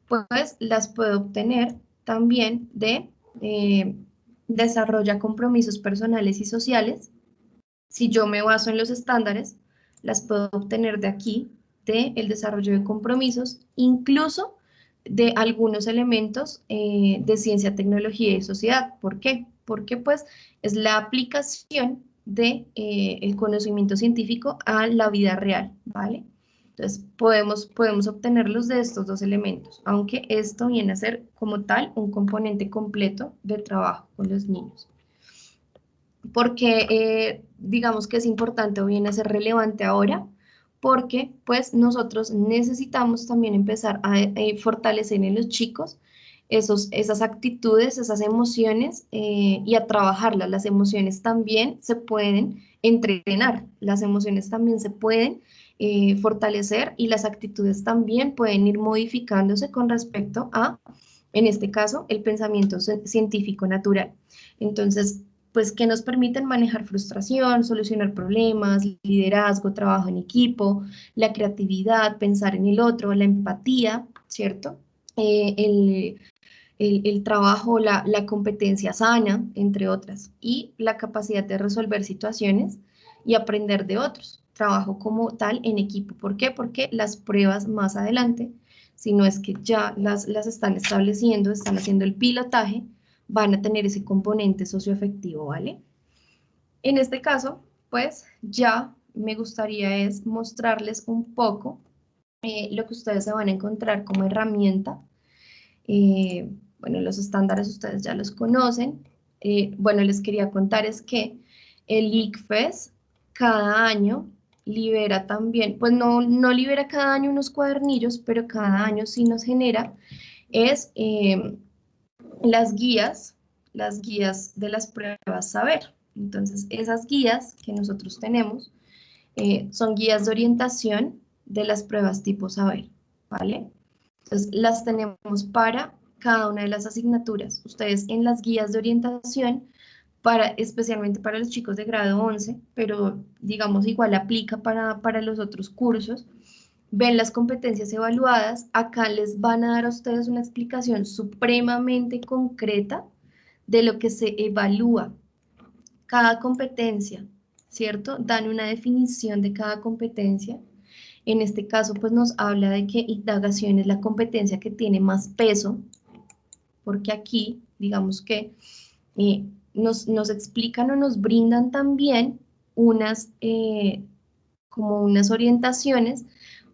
Pues las puedo obtener también de desarrolla compromisos personales y sociales. Si yo me baso en los estándares, las puedo obtener de aquí, del desarrollo de compromisos, incluso de algunos elementos de ciencia, tecnología y sociedad. ¿Por qué? Porque pues es la aplicación de el conocimiento científico a la vida real, ¿vale? Entonces podemos obtenerlos de estos dos elementos, aunque esto viene a ser como tal un componente completo de trabajo con los niños. Porque digamos que es importante o viene a ser relevante ahora, porque pues nosotros necesitamos también empezar a fortalecer en los chicos esas actitudes, esas emociones y a trabajarlas. Las emociones también se pueden entrenar, las emociones también se pueden fortalecer y las actitudes también pueden ir modificándose con respecto a, en este caso, el pensamiento científico natural. Entonces, pues que nos permiten manejar frustración, solucionar problemas, liderazgo, trabajo en equipo, la creatividad, pensar en el otro, la empatía, ¿cierto? El trabajo, la competencia sana, entre otras, y la capacidad de resolver situaciones y aprender de otros. Trabajo como tal en equipo. ¿Por qué? Porque las pruebas más adelante, si no es que ya las están estableciendo, están haciendo el pilotaje, van a tener ese componente socioafectivo, ¿vale? En este caso, pues ya me gustaría es mostrarles un poco lo que ustedes se van a encontrar como herramienta. Bueno, los estándares ustedes ya los conocen. Bueno, les quería contar es que el ICFES cada año libera también, pues no libera cada año unos cuadernillos, pero cada año sí nos genera es las guías de las pruebas saber. Entonces, esas guías que nosotros tenemos son guías de orientación de las pruebas tipo saber, ¿vale? Entonces, las tenemos para cada una de las asignaturas. Ustedes en las guías de orientación, especialmente para los chicos de grado 11, pero digamos igual aplica para los otros cursos, ven las competencias evaluadas, acá les van a dar a ustedes una explicación supremamente concreta de lo que se evalúa. Cada competencia, ¿cierto? Dan una definición de cada competencia. En este caso, pues nos habla de que indagación es la competencia que tiene más peso, porque aquí, digamos que nos explican o nos brindan también como unas orientaciones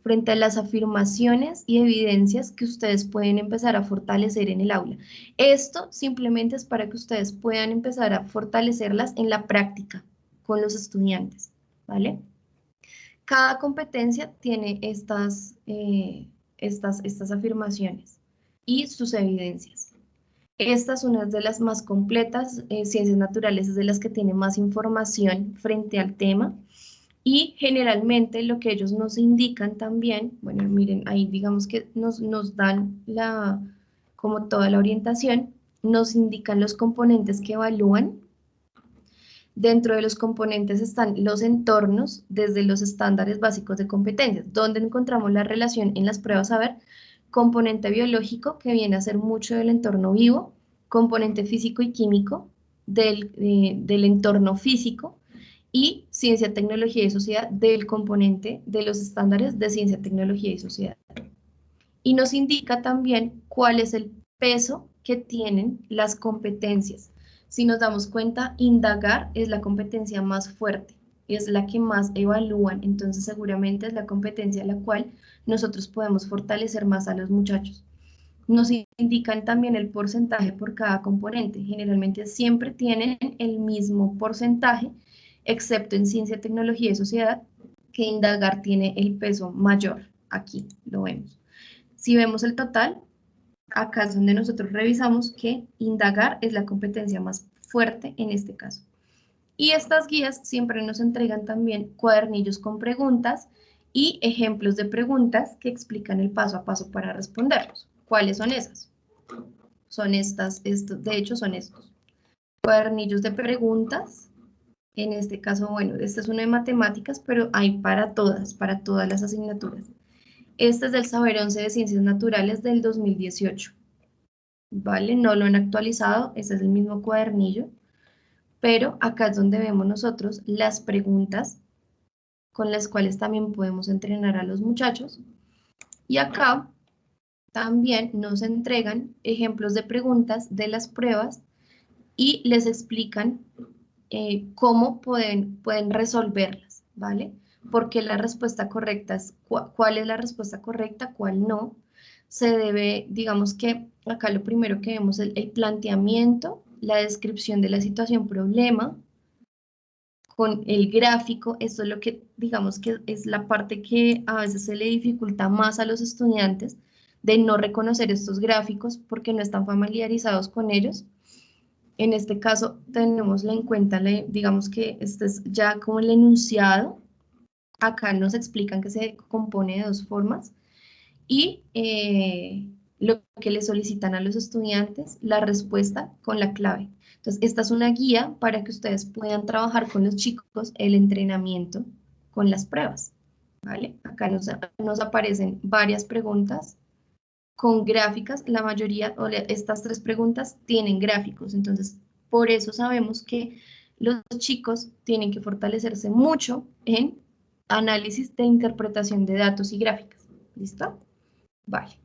frente a las afirmaciones y evidencias que ustedes pueden empezar a fortalecer en el aula. Esto simplemente es para que ustedes puedan empezar a fortalecerlas en la práctica con los estudiantes, ¿vale? Cada competencia tiene estas afirmaciones y sus evidencias. Esta es una de las más completas, ciencias naturales es de las que tiene más información frente al tema y generalmente lo que ellos nos indican también, bueno, miren, ahí digamos que nos dan como toda la orientación, nos indican los componentes que evalúan. Dentro de los componentes están los entornos, desde los estándares básicos de competencias, donde encontramos la relación en las pruebas saber, componente biológico, que viene a ser mucho del entorno vivo, componente físico y químico del entorno físico, y ciencia, tecnología y sociedad del componente de los estándares de ciencia, tecnología y sociedad. Y nos indica también cuál es el peso que tienen las competencias. Si nos damos cuenta, indagar es la competencia más fuerte, es la que más evalúan, entonces seguramente es la competencia a la cual nosotros podemos fortalecer más a los muchachos. Nos indican también el porcentaje por cada componente, generalmente siempre tienen el mismo porcentaje, excepto en ciencia, tecnología y sociedad, que indagar tiene el peso mayor. Aquí lo vemos. Si vemos el total, acá es donde nosotros revisamos que indagar es la competencia más fuerte en este caso. Y estas guías siempre nos entregan también cuadernillos con preguntas y ejemplos de preguntas que explican el paso a paso para responderlos. ¿Cuáles son esas? Son de hecho son estos. Cuadernillos de preguntas. En este caso, bueno, este es uno de matemáticas, pero hay para todas las asignaturas. Este es del Saber 11 de Ciencias Naturales del 2018. ¿Vale? No lo han actualizado, ese es el mismo cuadernillo, pero acá es donde vemos nosotros las preguntas con las cuales también podemos entrenar a los muchachos. Y acá también nos entregan ejemplos de preguntas de las pruebas y les explican cómo pueden resolverlas, ¿vale? Porque la respuesta correcta es cuál es la respuesta correcta, cuál no. Se debe, digamos que acá lo primero que vemos es el planteamiento, la descripción de la situación problema, con el gráfico. Esto es lo que, digamos que es la parte que a veces se le dificulta más a los estudiantes, de no reconocer estos gráficos porque no están familiarizados con ellos. En este caso, tenemos en cuenta, digamos que este es ya como el enunciado. Acá nos explican que se compone de dos formas y lo que le solicitan a los estudiantes, la respuesta con la clave. Entonces, esta es una guía para que ustedes puedan trabajar con los chicos el entrenamiento con las pruebas, ¿vale? Acá nos aparecen varias preguntas con gráficas. La mayoría, o estas 3 preguntas, tienen gráficos. Entonces, por eso sabemos que los chicos tienen que fortalecerse mucho en análisis de interpretación de datos y gráficas. ¿Listo? Vale.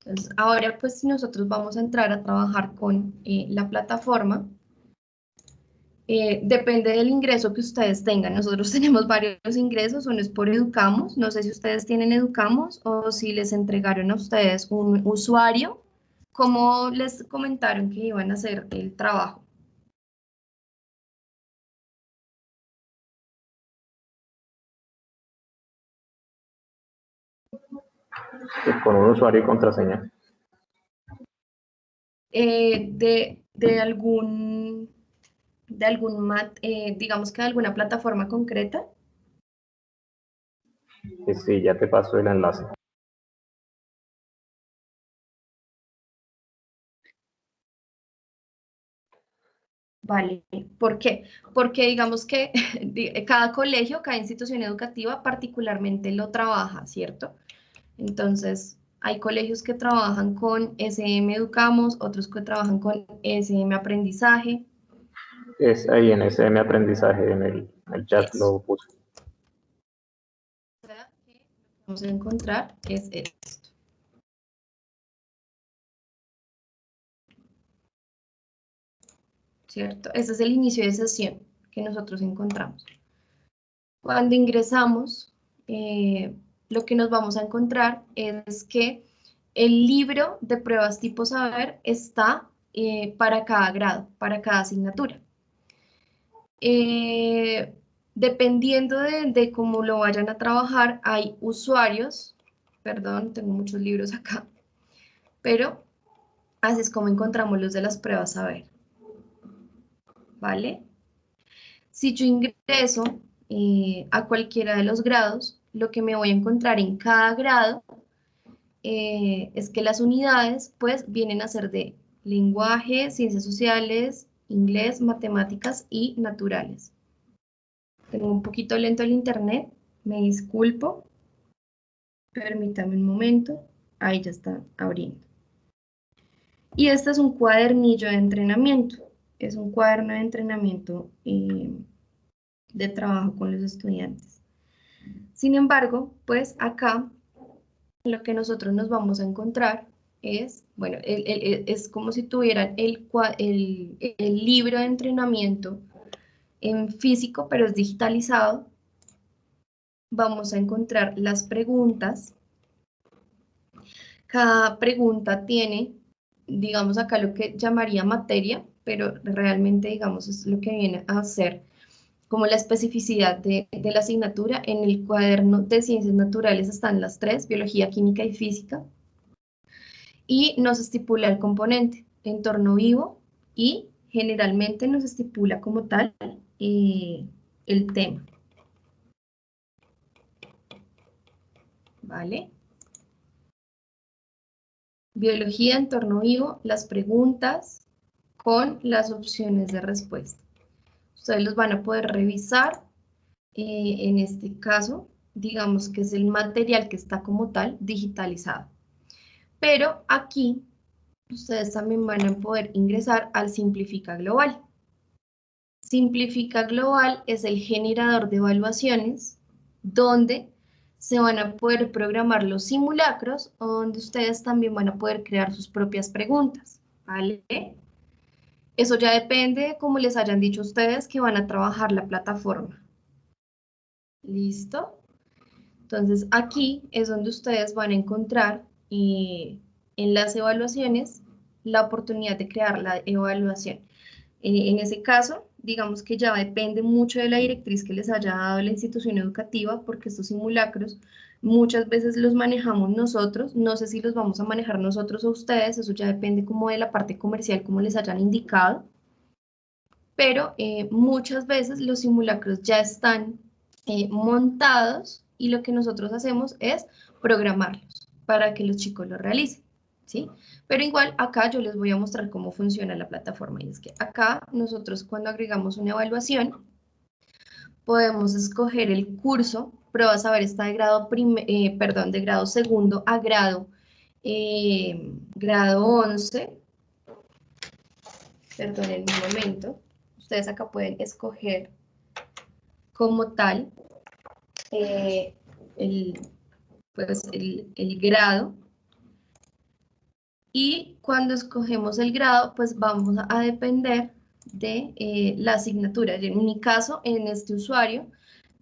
Entonces, ahora pues nosotros vamos a entrar a trabajar con la plataforma. Depende del ingreso que ustedes tengan. Nosotros tenemos varios ingresos, uno es por Educamos. No sé si ustedes tienen Educamos o si les entregaron a ustedes un usuario. ¿Cómo les comentaron que iban a hacer el trabajo? Con un usuario y contraseña. De algún, digamos que de alguna plataforma concreta. Sí, ya te paso el enlace. Vale, ¿por qué? Porque digamos que cada colegio, cada institución educativa particularmente lo trabaja, ¿cierto? Entonces, hay colegios que trabajan con SM Educamos, otros que trabajan con SM Aprendizaje. Es ahí en SM Aprendizaje, en el chat Eso. lo puse. O sea, que lo que vamos a encontrar es esto. ¿Cierto? Este es el inicio de sesión que nosotros encontramos. Cuando ingresamos, lo que nos vamos a encontrar es que el libro de pruebas tipo saber está para cada grado, para cada asignatura. Dependiendo de cómo lo vayan a trabajar, hay usuarios, perdón, tengo muchos libros acá, pero así es como encontramos los de las pruebas saber, ¿vale? Si yo ingreso a cualquiera de los grados, lo que me voy a encontrar en cada grado es que las unidades pues vienen a ser de lenguaje, ciencias sociales, inglés, matemáticas y naturales. Tengo un poquito lento el internet, me disculpo, permítame un momento, ahí ya está abriendo. Y este es un cuadernillo de entrenamiento, es un cuaderno de entrenamiento de trabajo con los estudiantes. Sin embargo, pues acá lo que nosotros nos vamos a encontrar es, bueno, es como si tuvieran el libro de entrenamiento en físico, pero es digitalizado. Vamos a encontrar las preguntas. Cada pregunta tiene, digamos acá lo que llamaría materia, pero realmente, digamos, es lo que viene a ser como la especificidad de la asignatura. En el cuaderno de ciencias naturales están las 3, biología, química y física, y nos estipula el componente, entorno vivo, y generalmente nos estipula como tal el tema. ¿Vale? Biología, entorno vivo, las preguntas con las opciones de respuesta. Ustedes los van a poder revisar. En este caso, digamos que es el material que está como tal digitalizado. Pero aquí ustedes también van a poder ingresar al Simplifica Global. Simplifica Global es el generador de evaluaciones donde se van a poder programar los simulacros o donde ustedes también van a poder crear sus propias preguntas, ¿vale? Eso ya depende de cómo les hayan dicho ustedes que van a trabajar la plataforma. ¿Listo? Entonces aquí es donde ustedes van a encontrar en las evaluaciones la oportunidad de crear la evaluación. En ese caso, digamos que ya depende mucho de la directriz que les haya dado la institución educativa, porque estos simulacros muchas veces los manejamos nosotros, no sé si los vamos a manejar nosotros o ustedes, eso ya depende como de la parte comercial, como les hayan indicado, pero muchas veces los simulacros ya están montados y lo que nosotros hacemos es programarlos para que los chicos lo realicen, ¿sí? Pero igual acá yo les voy a mostrar cómo funciona la plataforma y es que acá nosotros cuando agregamos una evaluación podemos escoger el curso, Prueba Saber está de grado, de grado segundo a grado 11, perdonen un momento, ustedes acá pueden escoger como tal el grado y cuando escogemos el grado pues vamos a depender de la asignatura. En mi caso, en este usuario,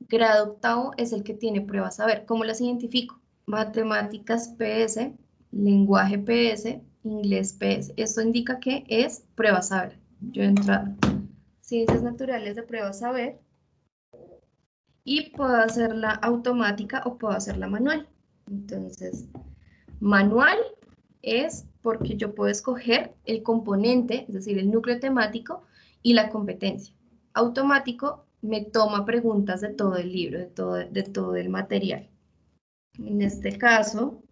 grado octavo es el que tiene Prueba Saber. ¿Cómo las identifico? Matemáticas PS, lenguaje PS, inglés PS. Esto indica que es Prueba Saber. Yo entro a Ciencias Naturales de Prueba Saber y puedo hacerla automática o puedo hacerla manual. Entonces, manual es porque yo puedo escoger el componente, es decir, el núcleo temático y la competencia. Automático me toma preguntas de todo el libro, de todo el material. En este caso,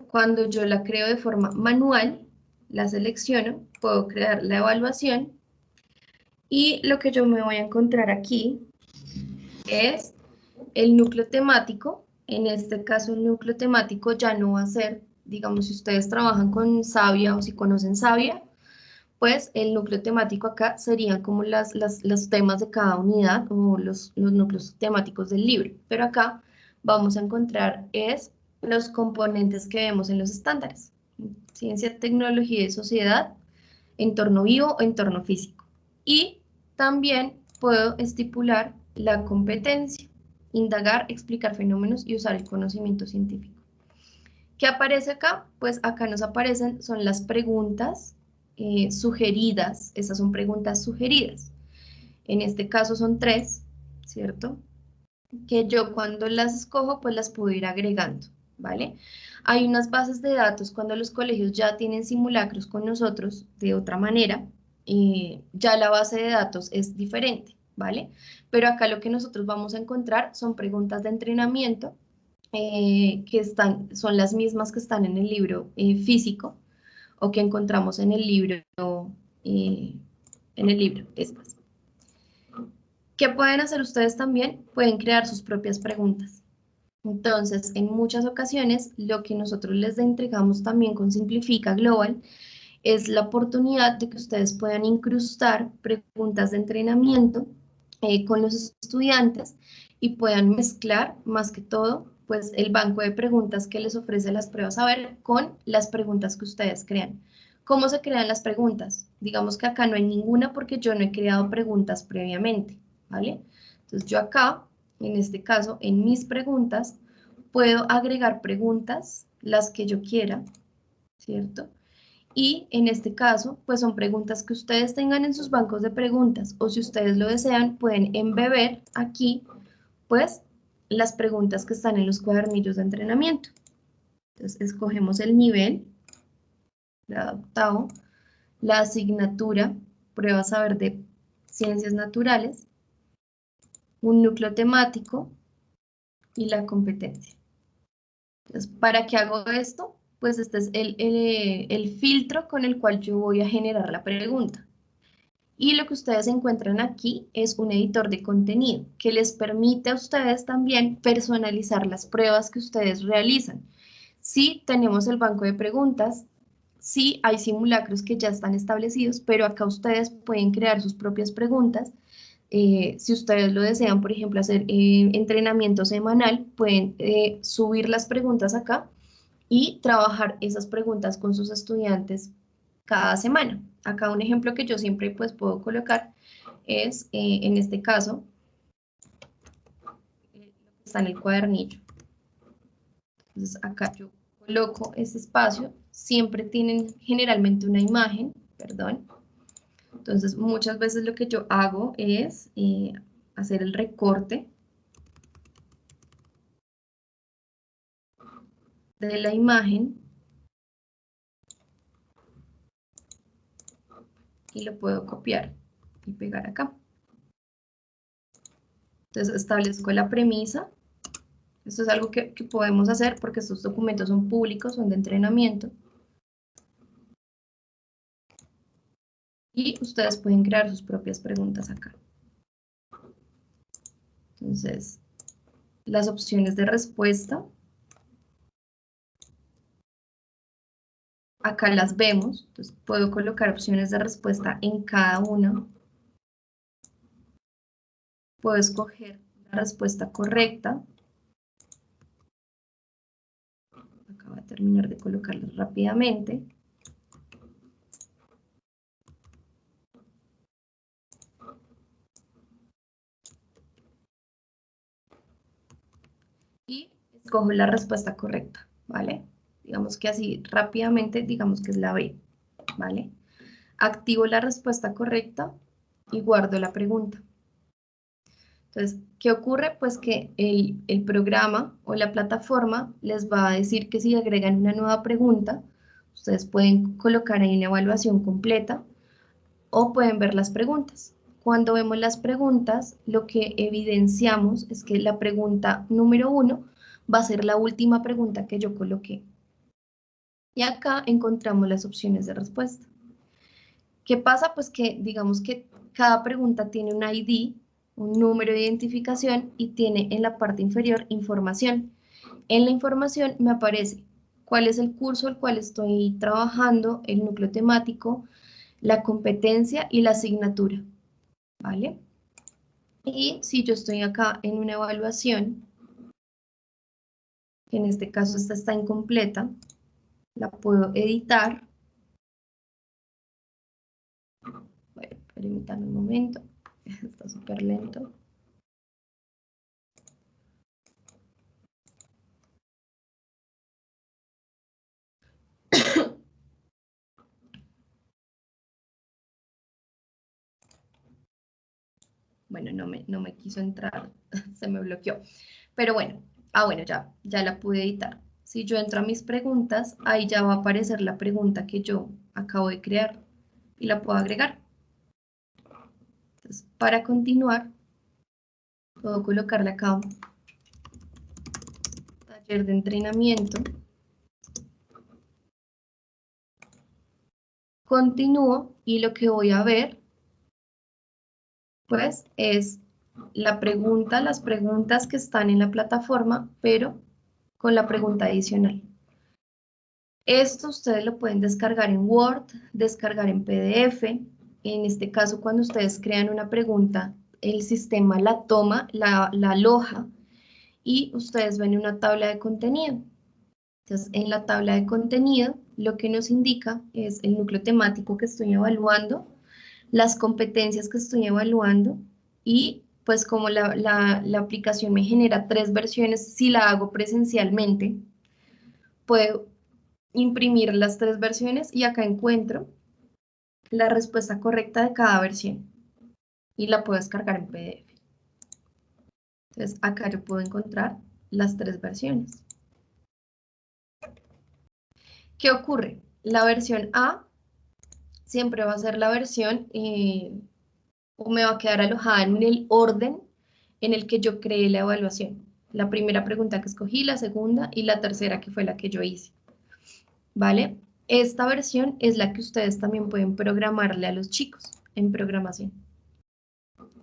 cuando yo la creo de forma manual, la selecciono, puedo crear la evaluación y lo que yo me voy a encontrar aquí es el núcleo temático. En este caso, el núcleo temático ya no va a ser, digamos, si ustedes trabajan con Savia o si conocen Savia, pues el núcleo temático acá serían como los temas de cada unidad o los núcleos temáticos del libro. Pero acá vamos a encontrar es los componentes que vemos en los estándares. Ciencia, tecnología y sociedad, entorno vivo o entorno físico. Y también puedo estipular la competencia, indagar, explicar fenómenos y usar el conocimiento científico. ¿Qué aparece acá? Pues acá nos aparecen, son las preguntas sugeridas, esas son preguntas sugeridas. En este caso son 3, ¿cierto? Que yo cuando las escojo, pues las puedo ir agregando, ¿vale? Hay unas bases de datos cuando los colegios ya tienen simulacros con nosotros de otra manera, ya la base de datos es diferente, ¿vale? Pero acá lo que nosotros vamos a encontrar son preguntas de entrenamiento son las mismas que están en el libro físico o que encontramos en el libro, estas. ¿Qué pueden hacer ustedes también? Pueden crear sus propias preguntas. Entonces, en muchas ocasiones, lo que nosotros les entregamos también con Simplifica Global es la oportunidad de que ustedes puedan incrustar preguntas de entrenamiento con los estudiantes y puedan mezclar, más que todo, pues el banco de preguntas que les ofrece las pruebas Saber con las preguntas que ustedes crean. ¿Cómo se crean las preguntas? Digamos que acá no hay ninguna porque yo no he creado preguntas previamente, ¿vale? Entonces yo acá, en este caso, en mis preguntas, puedo agregar preguntas, las que yo quiera, ¿cierto? Y en este caso, pues son preguntas que ustedes tengan en sus bancos de preguntas o si ustedes lo desean, pueden embeber aquí, pues, las preguntas que están en los cuadernillos de entrenamiento. Entonces, escogemos el nivel, grado octavo, la asignatura, prueba Saber de Ciencias Naturales, un núcleo temático y la competencia. Entonces, ¿para qué hago esto? Pues este es el filtro con el cual yo voy a generar la pregunta. Y lo que ustedes encuentran aquí es un editor de contenido que les permite a ustedes también personalizar las pruebas que ustedes realizan. Sí tenemos el banco de preguntas, sí hay simulacros que ya están establecidos, pero acá ustedes pueden crear sus propias preguntas. Si ustedes lo desean, por ejemplo, hacer entrenamiento semanal, pueden subir las preguntas acá y trabajar esas preguntas con sus estudiantes cada semana. Acá un ejemplo que yo siempre pues puedo colocar es, en este caso, está en el cuadernillo. Entonces acá yo coloco ese espacio, siempre tienen generalmente una imagen, perdón, Entonces, muchas veces lo que yo hago es hacer el recorte de la imagen y lo puedo copiar y pegar acá. Entonces, establezco la premisa. Esto es algo que podemos hacer porque estos documentos son públicos, son de entrenamiento. Y ustedes pueden crear sus propias preguntas acá. Entonces, las opciones de respuesta, acá las vemos. Entonces, puedo colocar opciones de respuesta en cada una. Puedo escoger la respuesta correcta. Acá voy a terminar de colocarlas rápidamente. Y escojo la respuesta correcta, ¿vale? Digamos que así rápidamente, digamos que es la B, ¿vale? Activo la respuesta correcta y guardo la pregunta. Entonces, ¿qué ocurre? Pues que el programa o la plataforma les va a decir que si agregan una nueva pregunta, ustedes pueden colocar ahí una evaluación completa o pueden ver las preguntas. Cuando vemos las preguntas, lo que evidenciamos es que la pregunta número 1 va a ser la última pregunta que yo coloqué. Y acá encontramos las opciones de respuesta. ¿Qué pasa? Pues que digamos que cada pregunta tiene un ID, un número de identificación y tiene en la parte inferior información. En la información me aparece cuál es el curso al cual estoy trabajando, el núcleo temático, la competencia y la asignatura, ¿vale? Y si yo estoy acá en una evaluación, que en este caso esta está incompleta, la puedo editar. Bueno, permítanme un momento, está súper lento. Bueno, no me quiso entrar, se me bloqueó. Pero bueno, bueno, ya la pude editar. Si yo entro a mis preguntas, ahí ya va a aparecer la pregunta que yo acabo de crear y la puedo agregar. Entonces, para continuar, puedo colocarle acá taller de entrenamiento. Continúo y lo que voy a ver, pues, es las preguntas que están en la plataforma, pero con la pregunta adicional. Esto ustedes lo pueden descargar en Word, descargar en PDF. En este caso, cuando ustedes crean una pregunta, el sistema la toma, la aloja y ustedes ven una tabla de contenido. Entonces, en la tabla de contenido, lo que nos indica es el núcleo temático que estoy evaluando, las competencias que estoy evaluando y pues como la aplicación me genera 3 versiones, si la hago presencialmente, puedo imprimir las 3 versiones y acá encuentro la respuesta correcta de cada versión y la puedo descargar en PDF. Entonces acá yo puedo encontrar las 3 versiones. ¿Qué ocurre? La versión A siempre va a ser la versión o me va a quedar alojada en el orden en el que yo creé la evaluación. La primera pregunta que escogí, la segunda y la tercera que fue la que yo hice. ¿Vale? Esta versión es la que ustedes también pueden programarle a los chicos en programación.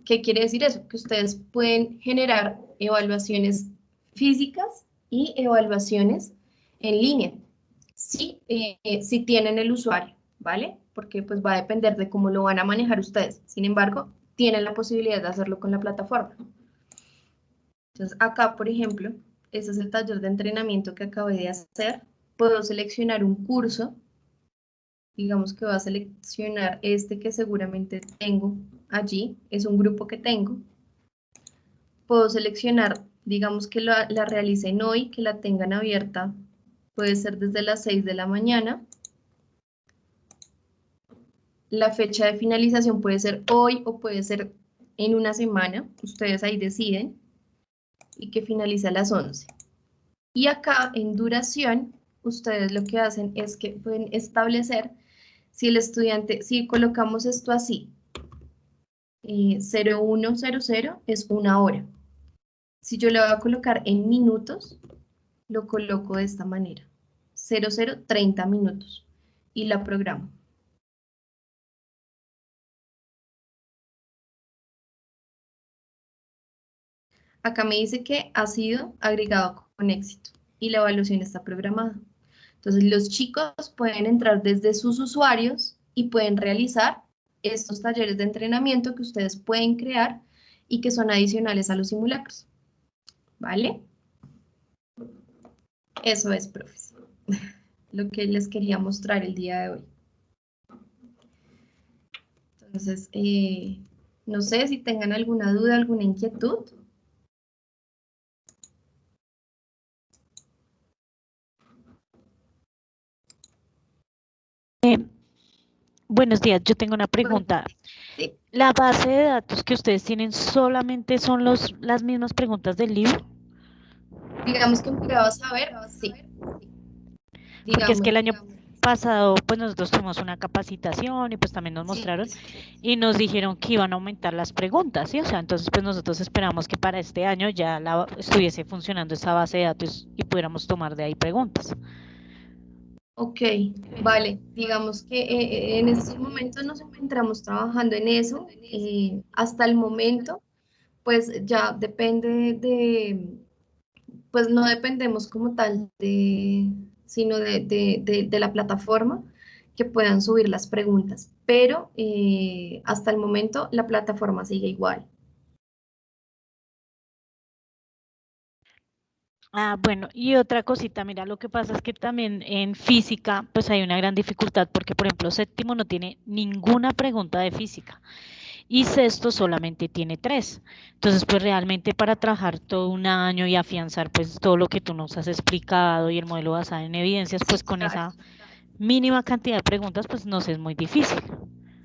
¿Qué quiere decir eso? Que ustedes pueden generar evaluaciones físicas y evaluaciones en línea, si tienen el usuario, ¿vale? Porque pues va a depender de cómo lo van a manejar ustedes. Sin embargo, tienen la posibilidad de hacerlo con la plataforma. Entonces, acá, por ejemplo, ese es el taller de entrenamiento que acabé de hacer. Puedo seleccionar un curso. Digamos que voy a seleccionar este que seguramente tengo allí. Es un grupo que tengo. Puedo seleccionar, digamos que la realicen hoy, que la tengan abierta. Puede ser desde las 6 de la mañana. La fecha de finalización puede ser hoy o puede ser en una semana, ustedes ahí deciden, y que finalice a las 11. Y acá en duración, ustedes lo que hacen es que pueden establecer si el estudiante, si colocamos esto así, 0100 es una hora. Si yo le voy a colocar en minutos, lo coloco de esta manera, 30 minutos, y la programo. Acá me dice que ha sido agregado con éxito y la evaluación está programada. Entonces, los chicos pueden entrar desde sus usuarios y pueden realizar estos talleres de entrenamiento que ustedes pueden crear y que son adicionales a los simulacros. ¿Vale? Eso es, profes, lo que les quería mostrar el día de hoy. Entonces, no sé si tengan alguna duda, alguna inquietud. Buenos días, yo tengo una pregunta. Sí. ¿La base de datos que ustedes tienen solamente son las mismas preguntas del libro? Digamos que empleados a ver, sí. Porque es que el año pasado pues nosotros tuvimos una capacitación y pues también nos mostraron y nos dijeron que iban a aumentar las preguntas, ¿sí? O sea, entonces pues nosotros esperamos que para este año ya estuviese funcionando esa base de datos y pudiéramos tomar de ahí preguntas. Ok, vale. Digamos que en este momento nos encontramos trabajando en eso. Hasta el momento, pues ya depende pues no dependemos como tal sino de la plataforma que puedan subir las preguntas. Pero hasta el momento la plataforma sigue igual. Bueno, y otra cosita, mira, lo que pasa es que también en física pues hay una gran dificultad porque, por ejemplo, séptimo no tiene ninguna pregunta de física y sexto solamente tiene 3. Entonces, pues realmente para trabajar todo un año y afianzar pues todo lo que tú nos has explicado y el modelo basado en evidencias, pues con esa mínima cantidad de preguntas pues nos es muy difícil.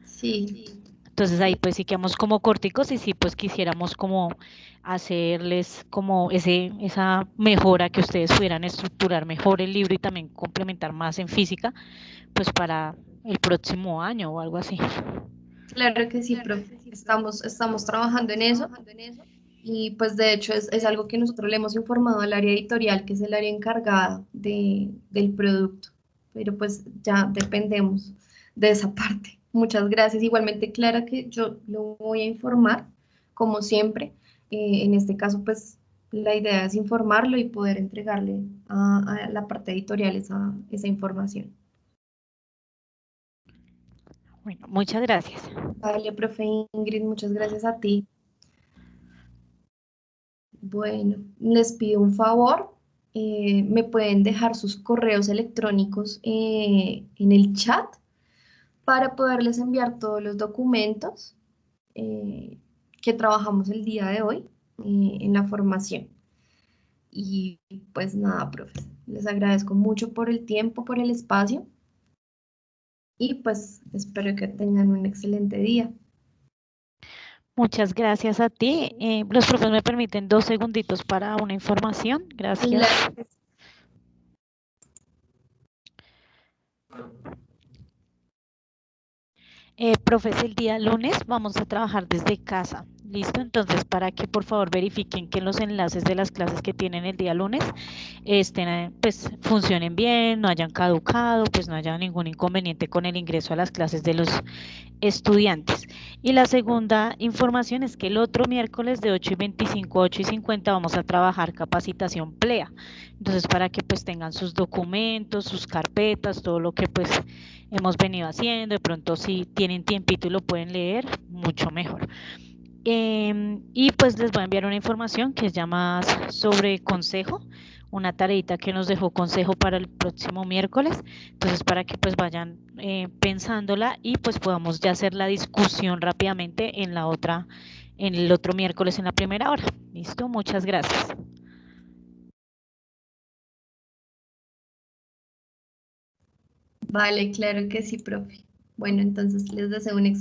Sí. Entonces ahí pues sí quedamos como corticos y sí pues quisiéramos como hacerles como esa mejora, que ustedes pudieran estructurar mejor el libro y también complementar más en física, pues para el próximo año o algo así. Claro que sí, profe. Estamos trabajando en eso y pues de hecho es algo que nosotros le hemos informado al área editorial, que es el área encargada del producto, pero pues ya dependemos de esa parte. Muchas gracias. Igualmente, Clara, que yo lo voy a informar, como siempre. En este caso, pues la idea es informarlo y poder entregarle a la parte editorial esa información. Bueno, muchas gracias. Vale, profe Ingrid, muchas gracias a ti. Bueno, les pido un favor, me pueden dejar sus correos electrónicos en el chat para poderles enviar todos los documentos que trabajamos el día de hoy en la formación. Y pues nada, profe, les agradezco mucho por el tiempo, por el espacio y pues espero que tengan un excelente día. Muchas gracias a ti. Los profes me permiten 2 segunditos para una información. Gracias. Profes, el día lunes vamos a trabajar desde casa. ¿Listo? Entonces, para que por favor verifiquen que los enlaces de las clases que tienen el día lunes pues funcionen bien, no hayan caducado, pues no haya ningún inconveniente con el ingreso a las clases de los estudiantes. Y la segunda información es que el otro miércoles de 8:25 a 8:50 vamos a trabajar capacitación PLEA. Entonces, para que pues tengan sus documentos, sus carpetas, todo lo que pues hemos venido haciendo, de pronto si tienen tiempito y lo pueden leer, mucho mejor. Y pues les voy a enviar una información que es ya más sobre consejo, una tareita que nos dejó consejo para el próximo miércoles, entonces para que pues vayan pensándola y pues podamos ya hacer la discusión rápidamente en el otro miércoles en la primera hora. ¿Listo? Muchas gracias. Vale, claro que sí, profe. Bueno, entonces les deseo un excelente